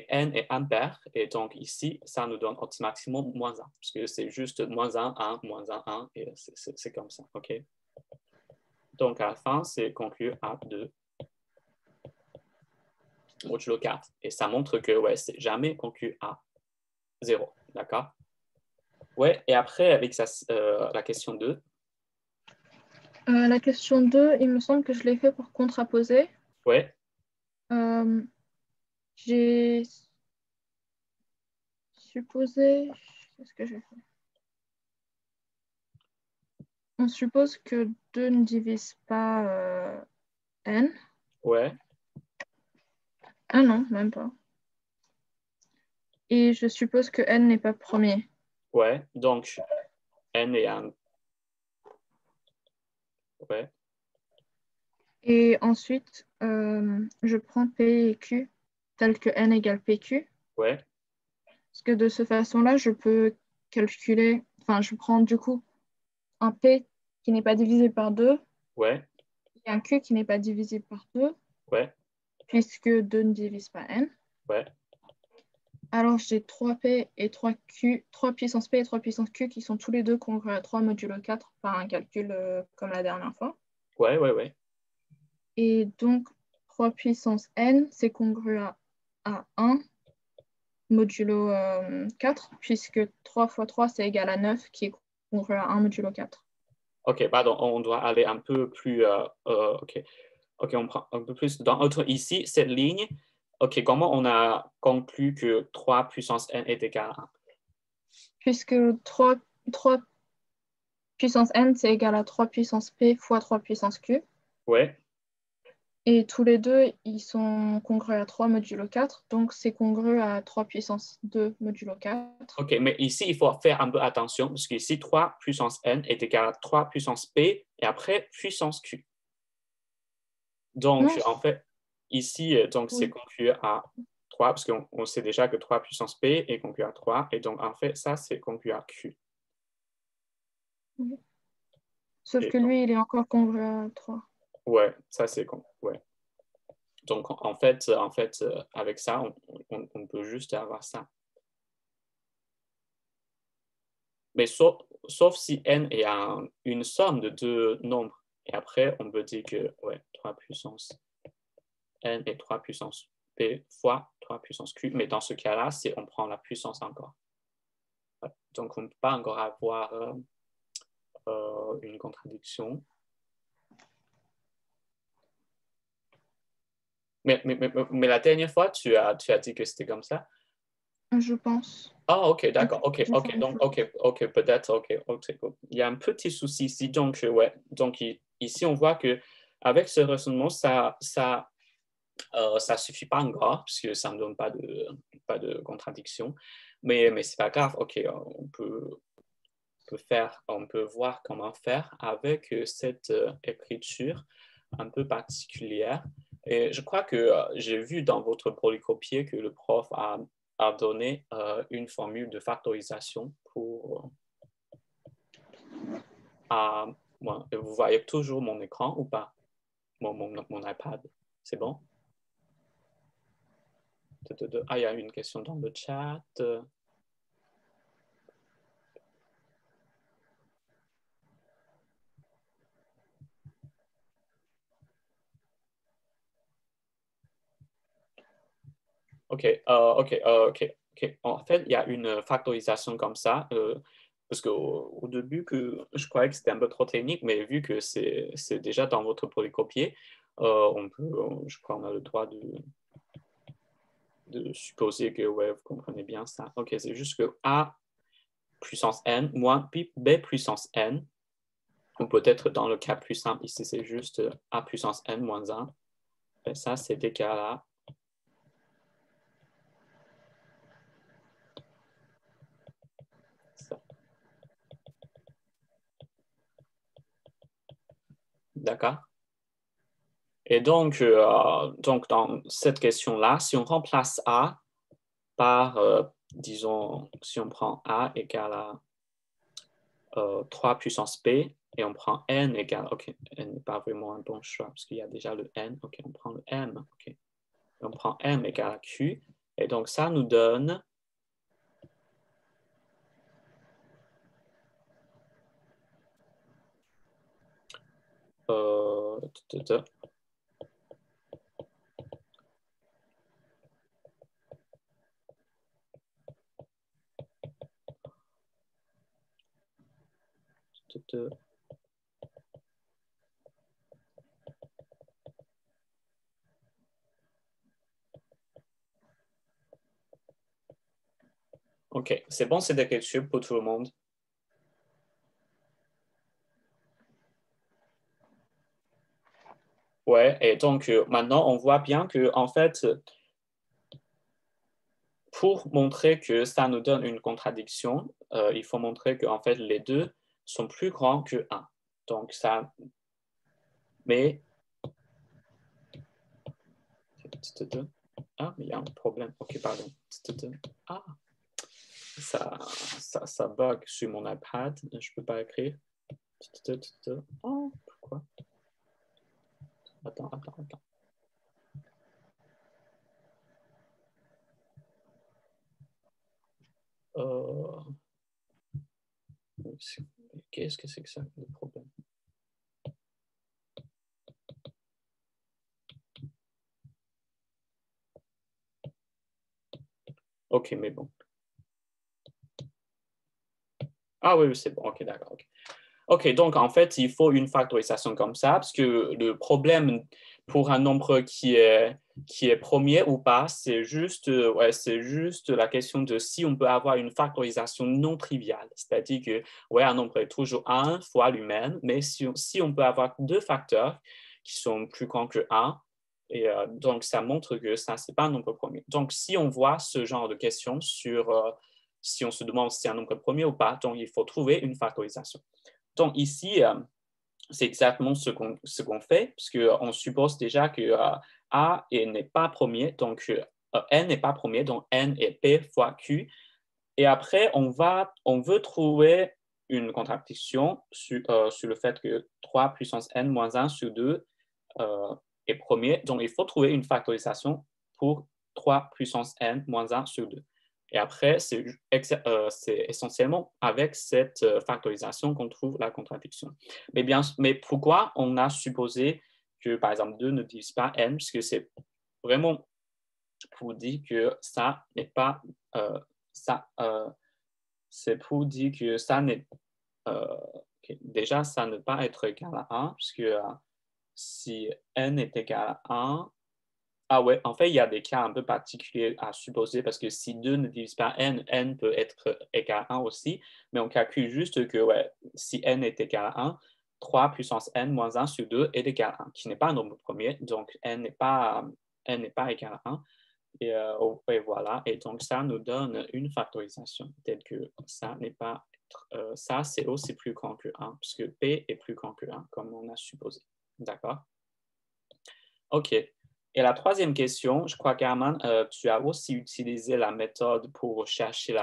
n est impair, et donc ici, ça nous donne opti maximum moins 1, parce que c'est juste moins 1, 1, moins 1, 1, et c'est comme ça, OK? Donc, à la fin, c'est conclu à 2 modulo 4. Et ça montre que c'est jamais conclu à 0. D'accord? Ouais, et après, avec la question 2. La question 2, il me semble que je l'ai fait pour contraposer. Ouais, J'ai supposé... Qu'est-ce que j'ai fait? On suppose que 2 ne divise pas n. ouais, Ah non, même pas. Et je suppose que n n'est pas premier. ouais. Donc, n est un... Ouais, Et ensuite, je prends P et Q tel que n égale PQ. ouais, Parce que de cette façon-là, je peux calculer... Enfin, je prends du coup un P qui n'est pas divisé par 2 ouais, et un Q qui n'est pas divisible par 2, ouais, puisque 2 ne divise pas n. ouais, Alors, j'ai 3P et 3Q, 3 puissance P et 3 puissance Q qui sont tous les deux congrès à 3 modulo 4 par un calcul comme la dernière fois. ouais, ouais, ouais. Et donc, 3 puissance n, c'est congru à 1 modulo 4, puisque 3 fois 3, c'est égal à 9, qui est congru à 1 modulo 4. OK, pardon, on doit aller un peu plus... OK, on prend un peu plus dans autre ici, cette ligne. OK, comment on a conclu que 3 puissance n est égal à 1? Puisque 3 puissance n, c'est égal à 3 puissance p fois 3 puissance q. Ouais, Et tous les deux, ils sont congrus à 3 modulo 4, donc c'est congru à 3 puissance 2 modulo 4. OK, mais ici, il faut faire un peu attention, parce qu'ici, 3 puissance n est égal à 3 puissance p, et après, puissance q. Donc, Non, en fait, ici, donc, c'est oui. congru à 3, parce qu'on sait déjà que 3 puissance p est congru à 3, et donc, en fait, ça, c'est congru à q. Oui. Sauf Et que donc, lui, il est encore congru à 3. ouais, ça, c'est... Ouais. Donc, en fait, avec ça, on peut juste avoir ça. Mais sauf si n est une somme de deux nombres. Et après, on peut dire que, ouais, 3 puissance n est 3 puissance p fois 3 puissance q. Mais dans ce cas-là, on prend la puissance encore. Ouais. Donc, on ne peut pas encore avoir une contradiction. Mais la dernière fois, tu as dit que c'était comme ça. Je pense. Ah, ok, d'accord, J'ai fait une donc, faute. ok, peut-être, ok. Il y a un petit souci ici, donc, ouais, donc ici, on voit que avec ce raisonnement, ça suffit pas encore, puisque ça ne donne pas de contradiction, mais c'est pas grave, ok, on peut voir comment faire avec cette écriture un peu particulière. Et je crois que j'ai vu dans votre polycopier que le prof a donné une formule de factorisation pour... vous voyez toujours mon écran ou pas? Mon iPad, c'est bon? Ah, il y a une question dans le chat. OK. En fait, il y a une factorisation comme ça, parce qu'au début, je croyais que c'était un peu trop technique, mais vu que c'est déjà dans votre polycopier, je crois qu'on a le droit de supposer que ouais, vous comprenez bien ça. OK, c'est juste que A puissance n moins B puissance n, ou peut-être dans le cas plus simple, ici, c'est juste A puissance n moins 1. Et ça, c'est égal à ça. D'accord? Et donc, dans cette question-là, si on remplace A par, disons, si on prend A égale à 3 puissance P, et on prend N égale, OK, N n'est pas vraiment un bon choix, parce qu'il y a déjà le N, OK, on prend le M, OK. Et on prend M égale à Q, et donc ça nous donne... OK, c'est bon, c'est d'écriture pour tout le monde. Ouais, et donc maintenant, on voit bien que, en fait, pour montrer que ça nous donne une contradiction, il faut montrer que, en fait, les deux sont plus grands que 1. Donc, ça... Mais... Ah, mais il y a un problème. OK, pardon. Ah, ça bug sur mon iPad. Je ne peux pas écrire. Oh, pourquoi? Attends. Qu'est-ce que c'est que ça, le problème? OK, mais bon. Ah oui, c'est bon. OK, d'accord. OK, donc en fait, il faut une factorisation comme ça, parce que le problème pour un nombre qui est premier ou pas, c'est juste la question de si on peut avoir une factorisation non triviale. C'est-à-dire que un nombre est toujours 1 fois lui-même, mais si on peut avoir deux facteurs qui sont plus grands que 1, Et donc, ça montre que ça, ce n'est pas un nombre premier. Donc, si on voit ce genre de questions si on se demande si c'est un nombre premier ou pas, donc il faut trouver une factorisation. Donc, ici, c'est exactement ce qu'on fait, parce qu'on suppose déjà que A n'est pas premier, donc N n'est pas premier, donc N est P fois Q. Et après, on veut trouver une contradiction sur le fait que 3 puissance N moins 1 sur 2 est premier. Donc, il faut trouver une factorisation pour 3 puissance N moins 1 sur 2. Et après, c'est essentiellement avec cette factorisation qu'on trouve la contradiction. Mais pourquoi on a supposé que, par exemple, 2 ne divise pas N, puisque c'est vraiment pour dire que ça n'est pas... c'est pour dire que ça n'est... déjà, ça ne peut pas être égal à 1, puisque si N est égal à 1, ah ouais, en fait, il y a des cas un peu particuliers à supposer parce que si 2 ne divise pas N, N peut être égal à 1 aussi, mais on calcule juste que ouais, si N est égal à 1, 3 puissance N moins 1 sur 2 est égal à 1, qui n'est pas un nombre premier, donc N n'est pas égal à 1. Et voilà, et donc ça nous donne une factorisation, telle que ça n'est pas, ça c'est aussi plus grand que 1, puisque P est plus grand que 1, comme on a supposé. D'accord? OK. Et la troisième question, je crois qu'Arman, tu as aussi utilisé la méthode pour chercher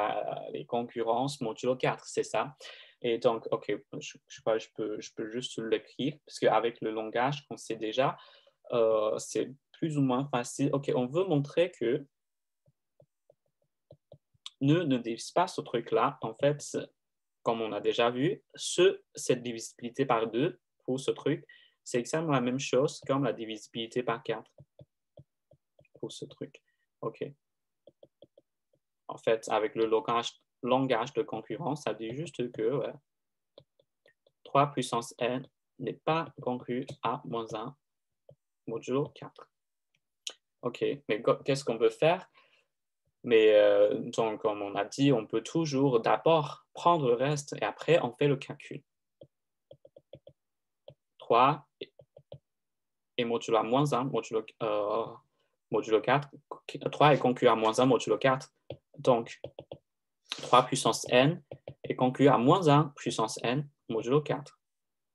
les concurrences modulo 4, c'est ça? Et donc, OK, je crois que je peux juste l'écrire, parce qu'avec le langage qu'on sait déjà, c'est plus ou moins facile. OK, on veut montrer que ne divise pas ce truc-là. En fait, comme on a déjà vu, cette divisibilité par 2 pour ce truc, c'est exactement la même chose comme la divisibilité par 4 pour ce truc. OK. En fait, avec le langage de concurrence, ça dit juste que 3 puissance n n'est pas congru à moins 1 modulo 4. OK, mais qu'est-ce qu'on peut faire? Mais donc, comme on a dit, on peut toujours d'abord prendre le reste et après, on fait le calcul. 3 et modulo à moins 1, modulo 4. 3 est conclu à moins 1 modulo 4. Donc, 3 puissance n est conclu à moins 1 puissance n modulo 4.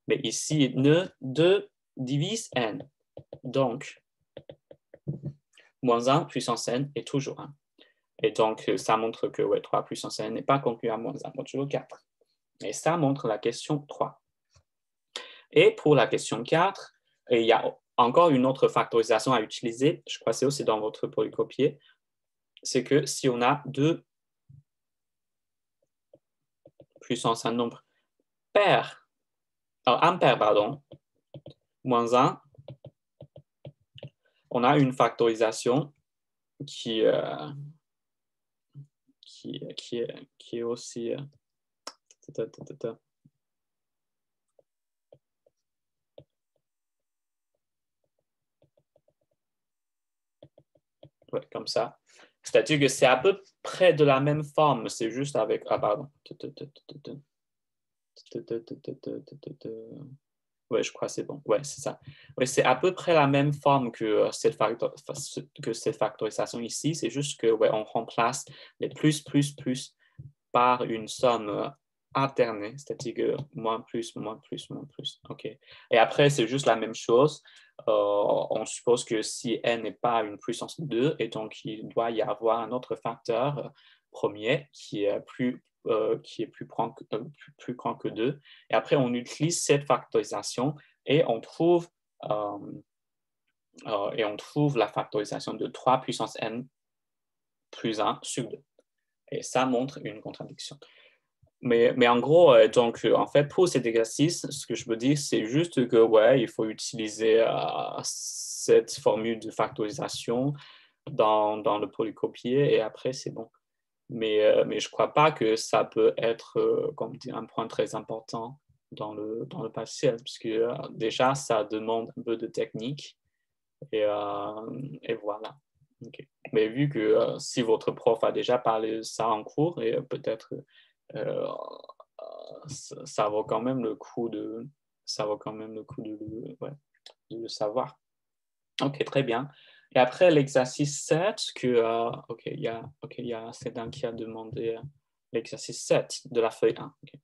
Mais ici, 2 divise n. Donc, moins 1 puissance n est toujours 1. Et donc, ça montre que 3 puissance n n'est pas conclu à moins 1 modulo 4. Et ça montre la question 3. Et pour la question 4, il y a encore une autre factorisation à utiliser. Je crois que c'est aussi dans votre polycopier. C'est que si on a 2 puissance un nombre pair, impair, pardon, moins 1, on a une factorisation qui est aussi... Ouais, comme ça. C'est-à-dire que c'est à peu près de la même forme, c'est juste avec... Ah, pardon. Ouais, je crois que c'est bon. Ouais, c'est ça. Ouais, c'est à peu près la même forme que cette factorisation ici. C'est juste que ouais, on remplace les plus par une somme alternée, c'est-à-dire que moins plus. OK. Et après, c'est juste la même chose. On suppose que si n n'est pas une puissance 2, et donc il doit y avoir un autre facteur premier qui est plus grand que 2. Et après, on utilise cette factorisation et on trouve la factorisation de 3 puissance n plus 1 sur 2. Et ça montre une contradiction. Mais en gros, donc, en fait, pour cet exercice, ce que je veux dire, c'est juste que, ouais, il faut utiliser cette formule de factorisation dans le polycopier et après, c'est bon. Mais je ne crois pas que ça peut être comme dire, un point très important dans le partiel, parce que déjà, ça demande un peu de technique et voilà. Okay. Mais vu que si votre prof a déjà parlé de ça en cours, et peut-être ça vaut quand même le coup de le savoir. OK, très bien. Et après l'exercice 7, il y a Cédin qui a demandé l'exercice 7 de la feuille 1. Okay.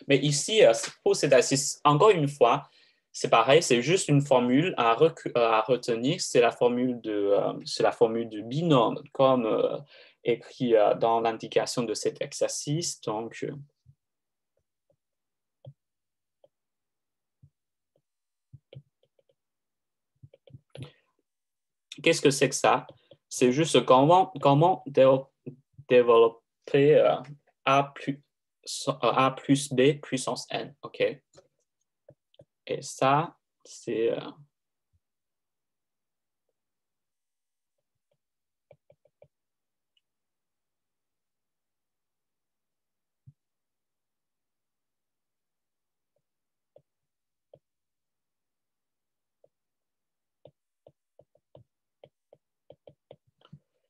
Mais ici, pour cet exercice, encore une fois, c'est pareil, c'est juste une formule à retenir, c'est la formule de binôme, comme écrit dans l'indication de cet exercice. Donc, qu'est-ce que c'est que ça? C'est juste comment développer A plus B puissance N, OK? Et ça, c'est...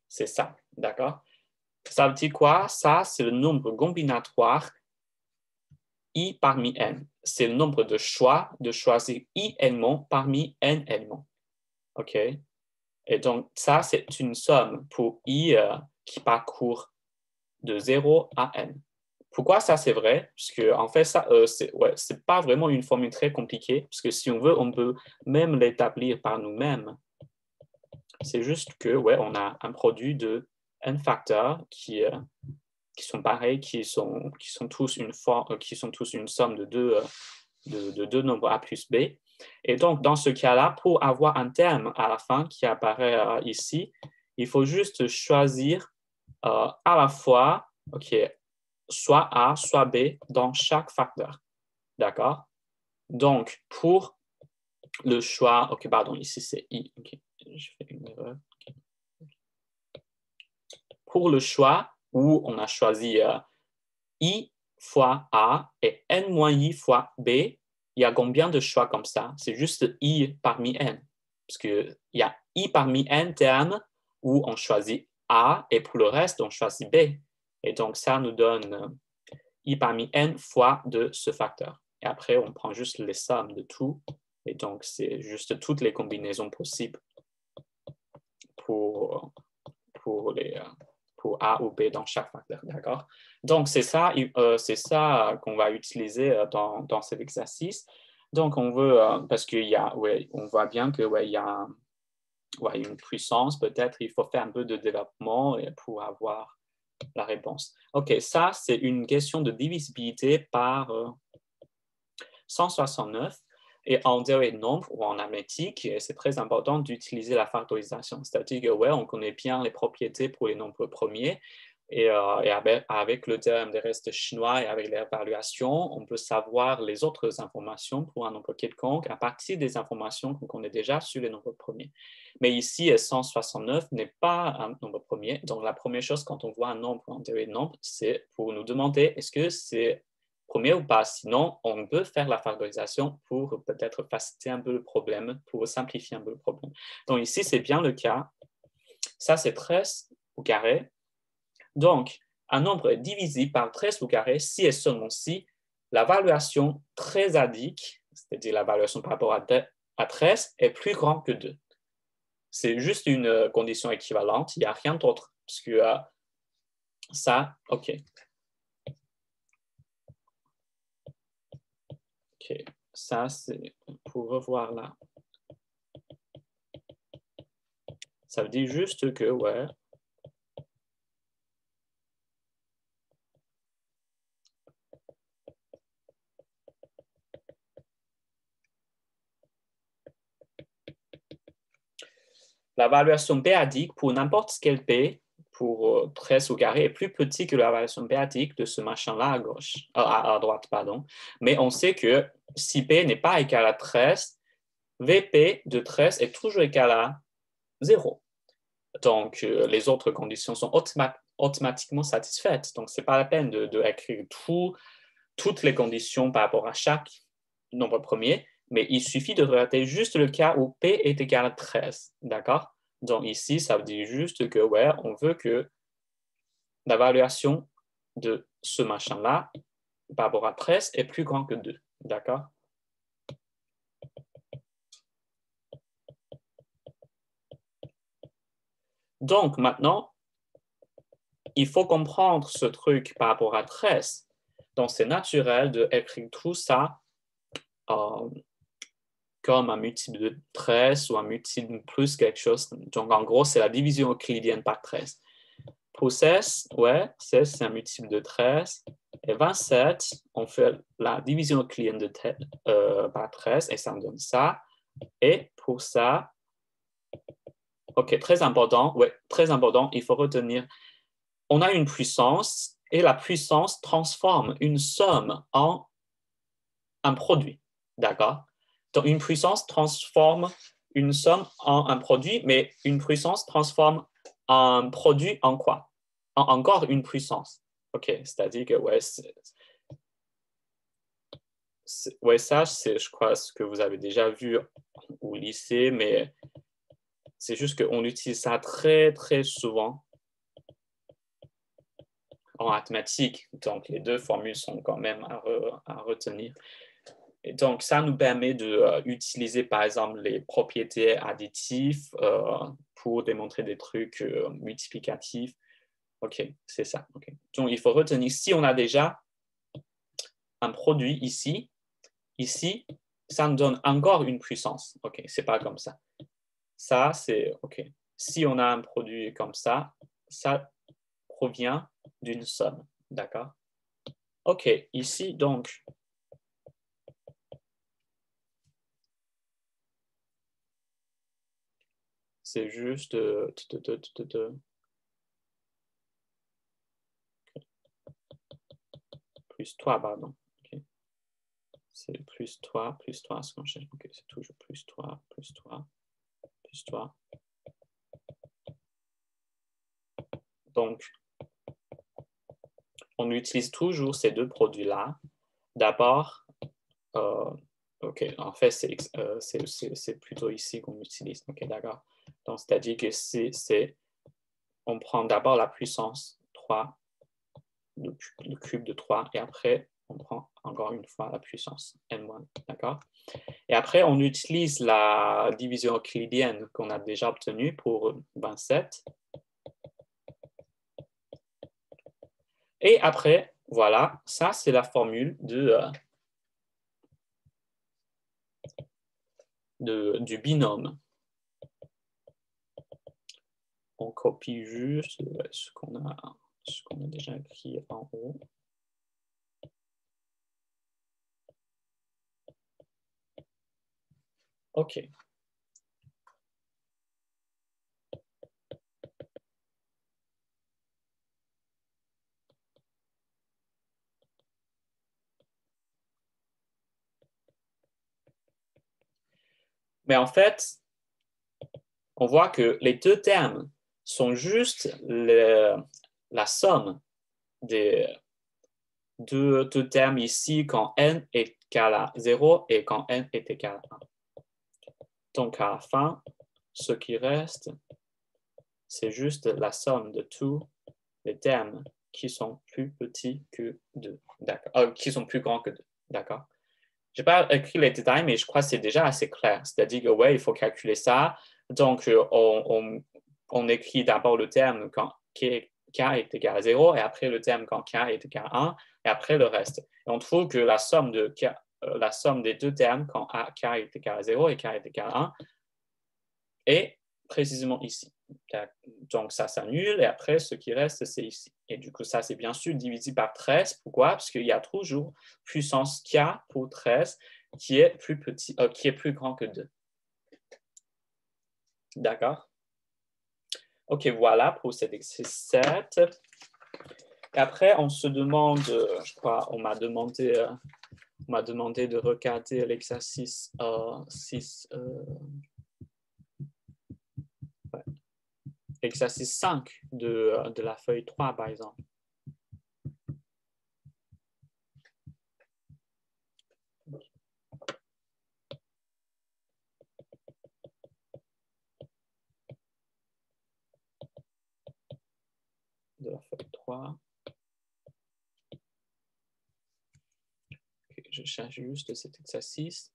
c'est ça, d'accord? Ça veut dire quoi? Ça, c'est le nombre combinatoire I parmi N. C'est le nombre de choix de choisir I éléments parmi N éléments. OK? Et donc, ça, c'est une somme pour I qui parcourt de 0 à N. Pourquoi ça, c'est vrai? Parce que, en fait, ça, c'est pas vraiment une formule très compliquée, parce que si on veut, on peut même l'établir par nous-mêmes. C'est juste que, on a un produit de N facteurs qui sont pareils, qui sont tous une somme de deux nombres A plus B. Et donc, dans ce cas-là, pour avoir un terme à la fin qui apparaît ici, il faut juste choisir à la fois, soit A, soit B dans chaque facteur. D'accord? Donc, pour le choix, ici c'est I. Je fais une erreur. Pour le choix où on a choisi I fois A et N-I fois B, il y a combien de choix comme ça? C'est juste I parmi N. Parce qu'il y a I parmi N termes où on choisit A et pour le reste, on choisit B. Et donc, ça nous donne I parmi N fois de ce facteur. Et après, on prend juste les sommes de tout. Et donc, c'est juste toutes les combinaisons possibles pour A ou B dans chaque facteur, d'accord? Donc, c'est ça qu'on va utiliser dans cet exercice. Donc, on veut, parce on voit bien qu'il y a une puissance, peut-être il faut faire un peu de développement pour avoir la réponse. OK, ça, c'est une question de divisibilité par 169. Et en théorie de nombres ou en arithmétique, c'est très important d'utiliser la factorisation. C'est-à-dire on connaît bien les propriétés pour les nombres premiers. Et avec le théorème des restes chinois et avec l'évaluation, on peut savoir les autres informations pour un nombre quelconque à partir des informations qu'on connaît déjà sur les nombres premiers. Mais ici, 169 n'est pas un nombre premier. Donc, la première chose quand on voit un nombre en théorie de nombres, c'est pour nous demander est-ce que c'est premier ou pas. Sinon, on peut faire la factorisation pour peut-être faciliter un peu le problème, pour simplifier un peu le problème. Donc ici, c'est bien le cas. Ça, c'est 13 au carré. Donc, un nombre est divisible par 13 au carré si et seulement si la valuation trézadique, c'est-à-dire la valuation par rapport à 13, est plus grande que 2. C'est juste une condition équivalente, il n'y a rien d'autre. Parce que ça, OK, ça c'est pour revoir là. Ça veut dire juste que, la valuation p-adique pour n'importe quel p, pour 13 au carré, est plus petit que la valuation p-adique de ce machin-là à droite. Mais on sait que si p n'est pas égal à 13, vp de 13 est toujours égal à 0. Donc, les autres conditions sont automatiquement satisfaites. Donc, ce n'est pas la peine d'écrire toutes les conditions par rapport à chaque nombre premier, mais il suffit de regarder juste le cas où P est égal à 13, d'accord? Donc ici, ça veut dire juste que, on veut que la valuation de ce machin-là par rapport à 13 est plus grand que 2. D'accord? Donc, maintenant, il faut comprendre ce truc par rapport à 13. Donc, c'est naturel d'écrire tout ça comme un multiple de 13 ou un multiple plus quelque chose. Donc, en gros, c'est la division euclidienne par 13. Pour 16, ouais, 16, c'est un multiple de 13. Et 27, on fait la division euclidienne par 13 et ça me donne ça. Et pour ça, ok, très important, ouais, très important, il faut retenir, on a une puissance et la puissance transforme une somme en un produit, d'accord? Donc, une puissance transforme une somme en un produit, mais une puissance transforme un produit en quoi? En encore une puissance. OK, c'est-à-dire que, ouais, ouais, ça, c'est, je crois, ce que vous avez déjà vu au lycée, mais c'est juste qu'on utilise ça très, très souvent en mathématiques. Donc, les deux formules sont quand même à retenir. Et donc, ça nous permet d'utiliser, par exemple, les propriétés additives pour démontrer des trucs multiplicatifs. OK, c'est ça. Okay. Donc, il faut retenir, si on a déjà un produit ici, ça nous donne encore une puissance. OK, c'est pas comme ça. Ça, c'est OK. Si on a un produit comme ça provient d'une somme. D'accord? OK, ici, donc, c'est juste plus 3, pardon. Okay. C'est plus 3, ce qu'on cherche. Okay, c'est toujours plus 3, plus 3, plus 3. Donc, on utilise toujours ces deux produits-là. D'abord, OK, en fait, c'est plutôt ici qu'on utilise. OK, d'accord. Donc, c'est-à-dire que on prend d'abord la puissance 3, le cube de 3, et après, on prend encore une fois la puissance n-1, d'accord? Et après, on utilise la division euclidienne qu'on a déjà obtenue pour 27. Et après, voilà, ça, c'est la formule du binôme. On copie juste ce qu'on a déjà écrit en haut. OK. Mais en fait, on voit que les deux termes sont juste la somme des deux termes ici quand n est égal à 0 et quand n est égal à 1. Donc, à la fin, ce qui reste, c'est juste la somme de tous les termes qui sont plus petits que 2. D'accord. Qui sont plus grands que 2. D'accord. Je n'ai pas écrit les détails, mais je crois que c'est déjà assez clair. C'est-à-dire que, ouais, il faut calculer ça. Donc, on écrit d'abord le terme quand k est égal à 0, et après le terme quand k est égal à 1, et après le reste. Et on trouve que la somme des deux termes quand k est égal à 0 et k est égal à 1 est précisément ici. Donc, ça s'annule, et après, ce qui reste, c'est ici. Et du coup, ça, c'est bien sûr divisé par 13. Pourquoi? Parce qu'il y a toujours puissance k pour 13 qui est plus petit, qui est plus grand que 2. D'accord? OK, voilà pour cet exercice 7. Et après, on se demande, je crois, on m'a demandé de regarder l'exercice 6. Ouais. Exercice 5 de la feuille 3, par exemple. De la feuille 3. Je cherche juste cet exercice.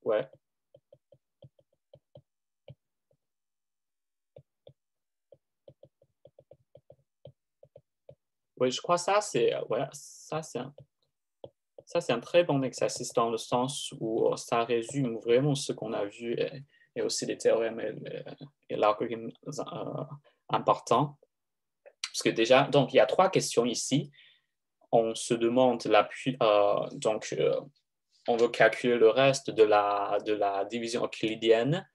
Ouais. Oui, je crois que ça, c'est un très bon exercice dans le sens où ça résume vraiment ce qu'on a vu et aussi les théorèmes et l'algorithme importants. Parce que déjà, donc il y a 3 questions ici. On se demande l'appui, on veut calculer le reste de la division euclidienne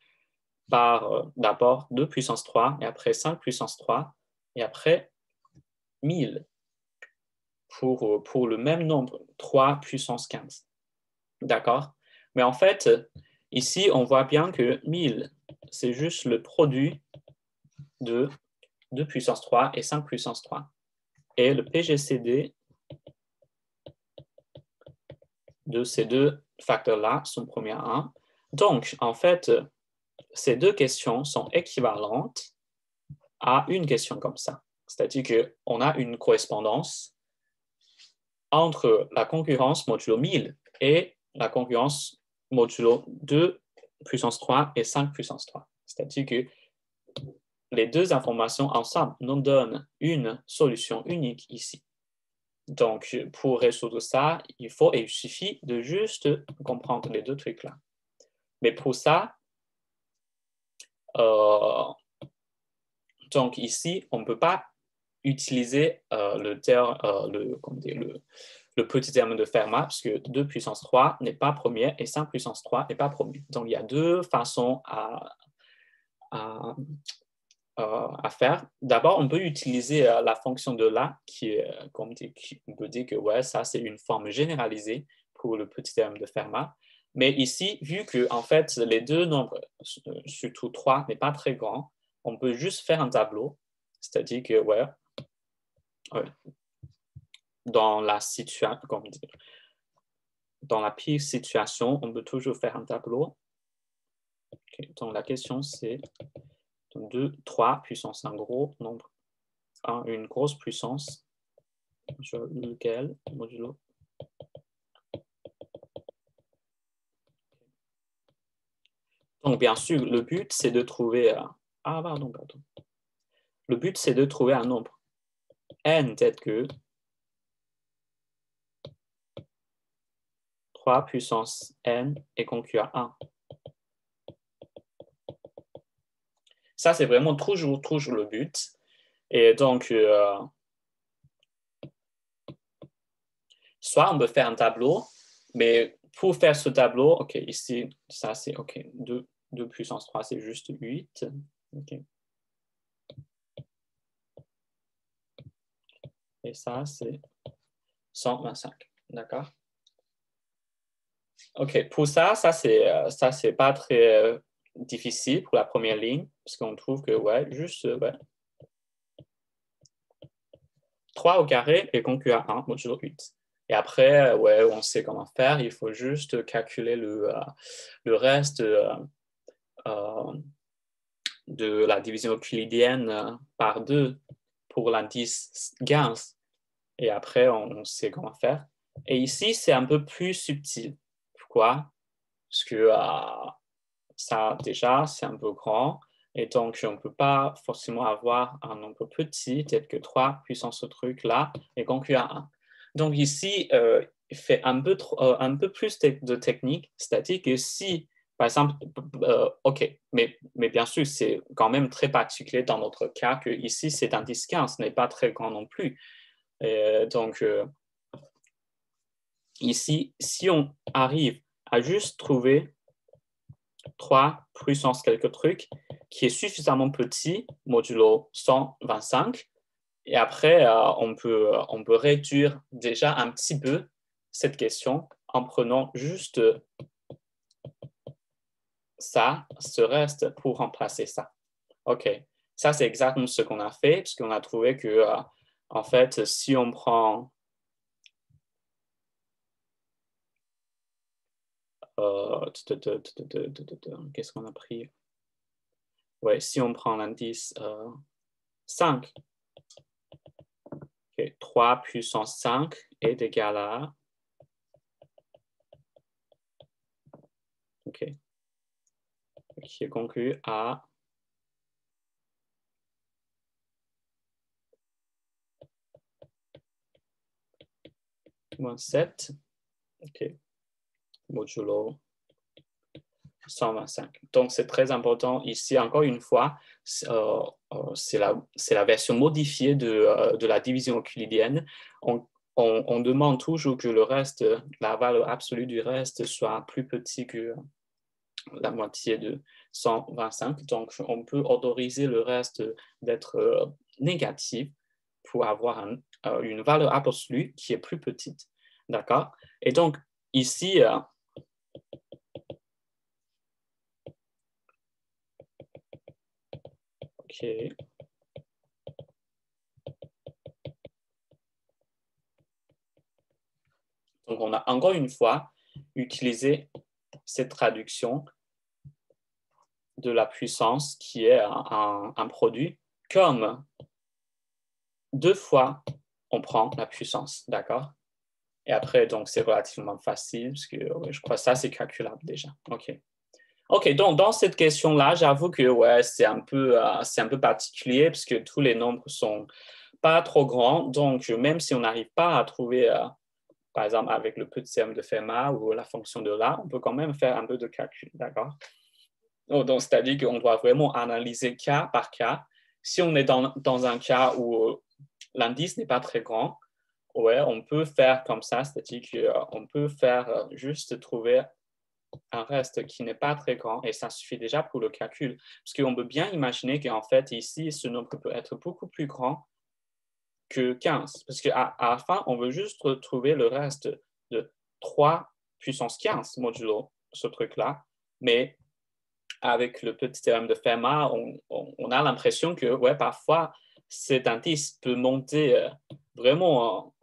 par d'abord 2 puissance 3 et après 5 puissance 3 et après 1000 pour le même nombre, 3 puissance 15. D'accord? Mais en fait, ici, on voit bien que 1000, c'est juste le produit de 2 puissance 3 et 5 puissance 3. Et le PGCD de ces deux facteurs-là sont promis à 1. Donc, en fait, ces 2 questions sont équivalentes à une question comme ça. C'est-à-dire qu'on a une correspondance entre la concurrence modulo 1000 et la concurrence modulo 2 puissance 3 et 5 puissance 3. C'est-à-dire que les 2 informations ensemble nous donnent une solution unique ici. Donc, pour résoudre ça, il suffit de juste comprendre les 2 trucs-là. Mais pour ça, donc ici, on ne peut pas utiliser le petit terme de Fermat, parce que 2 puissance 3 n'est pas premier et 5 puissance 3 n'est pas premier. Donc, il y a 2 façons à faire. D'abord, on peut utiliser la fonction de là, on peut dire que ouais, ça, c'est une forme généralisée pour le petit terme de Fermat. Mais ici, vu que en fait, les 2 nombres, surtout 3, n'est pas très grand, on peut juste faire un tableau. C'est-à-dire que, dans la pire situation, on peut toujours faire un tableau. Okay. Donc, la question, c'est 2, 3 puissance un gros nombre, une grosse puissance, lequel, modulo. Donc, bien sûr, le but, c'est de trouver... pardon. Le but, c'est de trouver un nombre n tel que 3 puissance n est concu à 1. Ça, c'est vraiment toujours le but. Et donc, soit on peut faire un tableau, mais pour faire ce tableau, OK, ici, ça c'est OK, 2 puissance 3, c'est juste 8. OK. Et ça, c'est 125. D'accord? OK, pour ça c'est pas très difficile pour la première ligne, parce qu'on trouve que, juste 3 au carré est concu à 1 modulo 8. Et après, on sait comment faire. Il faut juste calculer le reste de la division euclidienne par 2 pour l'indice 15. Et après, on sait comment faire. Et ici, c'est un peu plus subtil. Pourquoi? Parce que ça, déjà, c'est un peu grand. Et donc, on ne peut pas forcément avoir un nombre petit, tel que 3 puissance ce truc-là, et concu à 1. Donc ici, il fait un peu plus de technique, c'est-à-dire que si, par exemple, OK, mais bien sûr, c'est quand même très particulier dans notre cas que ici, c'est un 10-15, ce n'est pas très grand non plus. Et donc, ici, si on arrive à juste trouver 3 puissance quelques trucs qui est suffisamment petit, modulo 125, et après, on peut réduire déjà un petit peu cette question en prenant juste ça, ce reste, pour remplacer ça. OK, ça, c'est exactement ce qu'on a fait, puisqu'on a trouvé que, en fait, si on prend qu'est-ce qu'on a pris? Ouais, si on prend l'indice 5, okay, 3 puissance 5 est égal à... OK. Qui est conclu à moins 7. OK. Modulo 125. Donc, c'est très important ici, encore une fois, c'est la version modifiée de la division euclidienne. On demande toujours que le reste, la valeur absolue du reste soit plus petit que la moitié de 125. Donc, on peut autoriser le reste d'être négatif pour avoir une valeur absolue qui est plus petite. D'accord? Et donc, ici, OK. Donc, on a encore une fois utilisé cette traduction de la puissance qui est un produit comme 2 fois on prend la puissance, d'accord? Et après, donc, c'est relativement facile parce que ouais, je crois que ça, c'est calculable déjà. OK. OK, donc dans cette question-là, j'avoue que ouais, c'est un peu particulier parce que tous les nombres ne sont pas trop grands. Donc, même si on n'arrive pas à trouver, par exemple, avec le petit théorème de Fermat ou la fonction de là, on peut quand même faire un peu de calcul, d'accord? Donc, c'est-à-dire qu'on doit vraiment analyser cas par cas. Si on est dans un cas où l'indice n'est pas très grand, ouais, on peut faire comme ça, c'est-à-dire qu'on peut faire juste trouver un reste qui n'est pas très grand et ça suffit déjà pour le calcul. Parce qu'on peut bien imaginer qu'en fait, ici, ce nombre peut être beaucoup plus grand que 15. Parce qu'à la fin, on veut juste retrouver le reste de 3 puissance 15 modulo ce truc-là. Mais avec le petit théorème de Fermat, on a l'impression que ouais, parfois, cet indice peut monter vraiment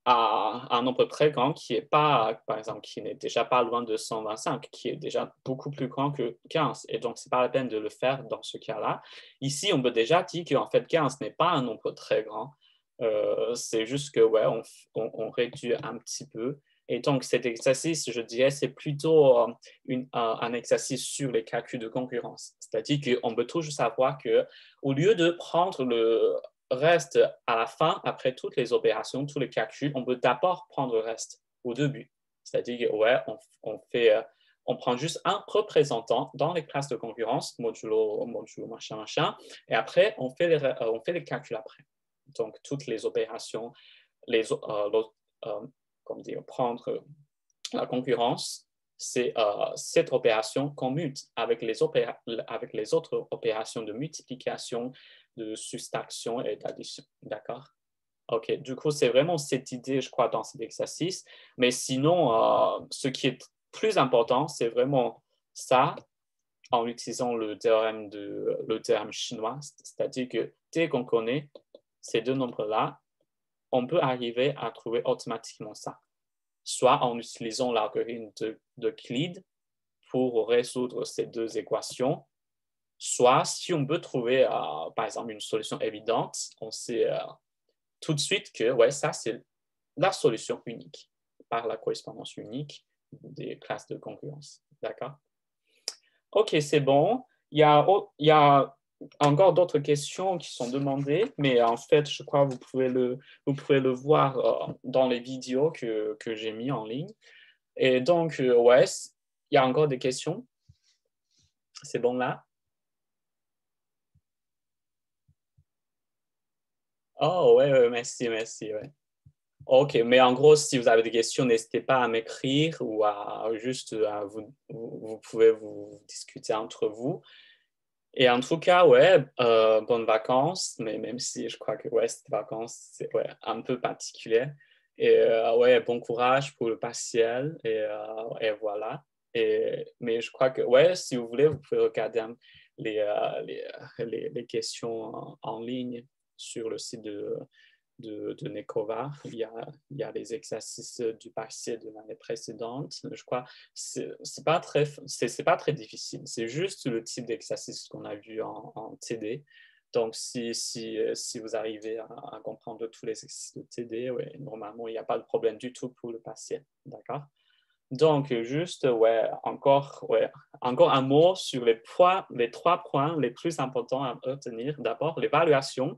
à un nombre très grand qui est pas, par exemple, qui n'est déjà pas loin de 125, qui est déjà beaucoup plus grand que 15. Et donc, ce n'est pas la peine de le faire dans ce cas-là. Ici, on peut déjà dire qu'en fait, 15 n'est pas un nombre très grand. C'est juste que, ouais, on réduit un petit peu. Et donc, cet exercice, je dirais, c'est plutôt un exercice sur les calculs de concurrence. C'est-à-dire qu'on peut toujours savoir qu'au lieu de prendre le reste à la fin, après toutes les opérations, tous les calculs, on peut d'abord prendre le reste au début. C'est-à-dire que, ouais, on prend juste un représentant dans les classes de concurrence, modulo, machin, machin, et après, on fait les calculs après. Donc, toutes les opérations, comme dire, prendre la concurrence, c'est cette opération qu'on mute avec les autres opérations de multiplication, de soustraction et d'addition. D'accord? OK. Du coup, c'est vraiment cette idée, je crois, dans cet exercice. Mais sinon, ce qui est plus important, c'est vraiment ça en utilisant le théorème chinois. C'est-à-dire que dès qu'on connaît ces deux nombres-là, on peut arriver à trouver automatiquement ça. Soit en utilisant l'algorithme d'Euclide pour résoudre ces deux équations, soit si on peut trouver, par exemple, une solution évidente, on sait tout de suite que ouais, ça, c'est la solution unique par la correspondance unique des classes de concurrence. D'accord? OK, c'est bon. Il y a encore d'autres questions qui sont demandées, mais en fait, je crois que vous pouvez le voir dans les vidéos que j'ai mis en ligne. Et donc, ouais, il y a encore des questions. C'est bon là? Oh, ouais, merci, ouais. OK, mais en gros, si vous avez des questions, n'hésitez pas à m'écrire ou à juste, vous pouvez vous discuter entre vous. Et en tout cas, ouais, bonnes vacances, mais même si je crois que ouais, cette vacances, c'est ouais, un peu particulier. Et ouais, bon courage pour le partiel et voilà. Mais je crois que, ouais, si vous voulez, vous pouvez regarder les questions en ligne sur le site de Nekova. Il y a les exercices du partiel de l'année précédente. Je crois que c'est pas très difficile. C'est juste le type d'exercice qu'on a vu en TD. Donc, si vous arrivez à comprendre tous les exercices de TD, ouais, normalement, il n'y a pas de problème du tout pour le partiel. D'accord? Donc, juste, encore un mot sur les 3 points les plus importants à retenir. D'abord, l'évaluation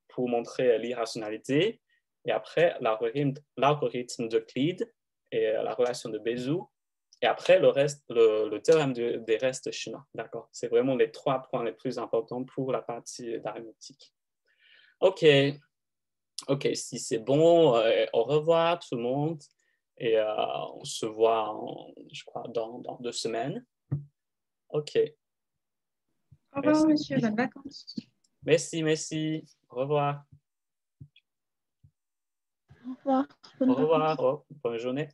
pour montrer l'irrationalité, et après, l'algorithme d'Euclide et la relation de Bézout, et après, le théorème des restes chinois. D'accord? C'est vraiment les 3 points les plus importants pour la partie d'arithmétique. OK, si c'est bon, au revoir tout le monde. Et on se voit, je crois, dans 2 semaines. OK. Au revoir, monsieur. Bonnes vacances. Merci. Au revoir. Au revoir. Au revoir. Oh, bonne journée.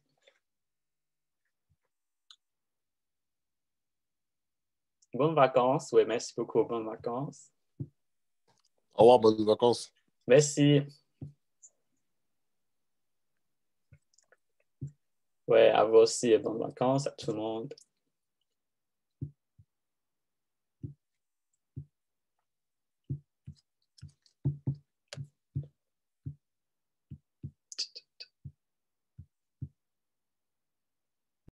Bonnes vacances. Oui, merci beaucoup. Bonnes vacances. Au revoir, bonnes vacances. Merci. Ouais, à vous aussi, bonnes vacances à tout le monde.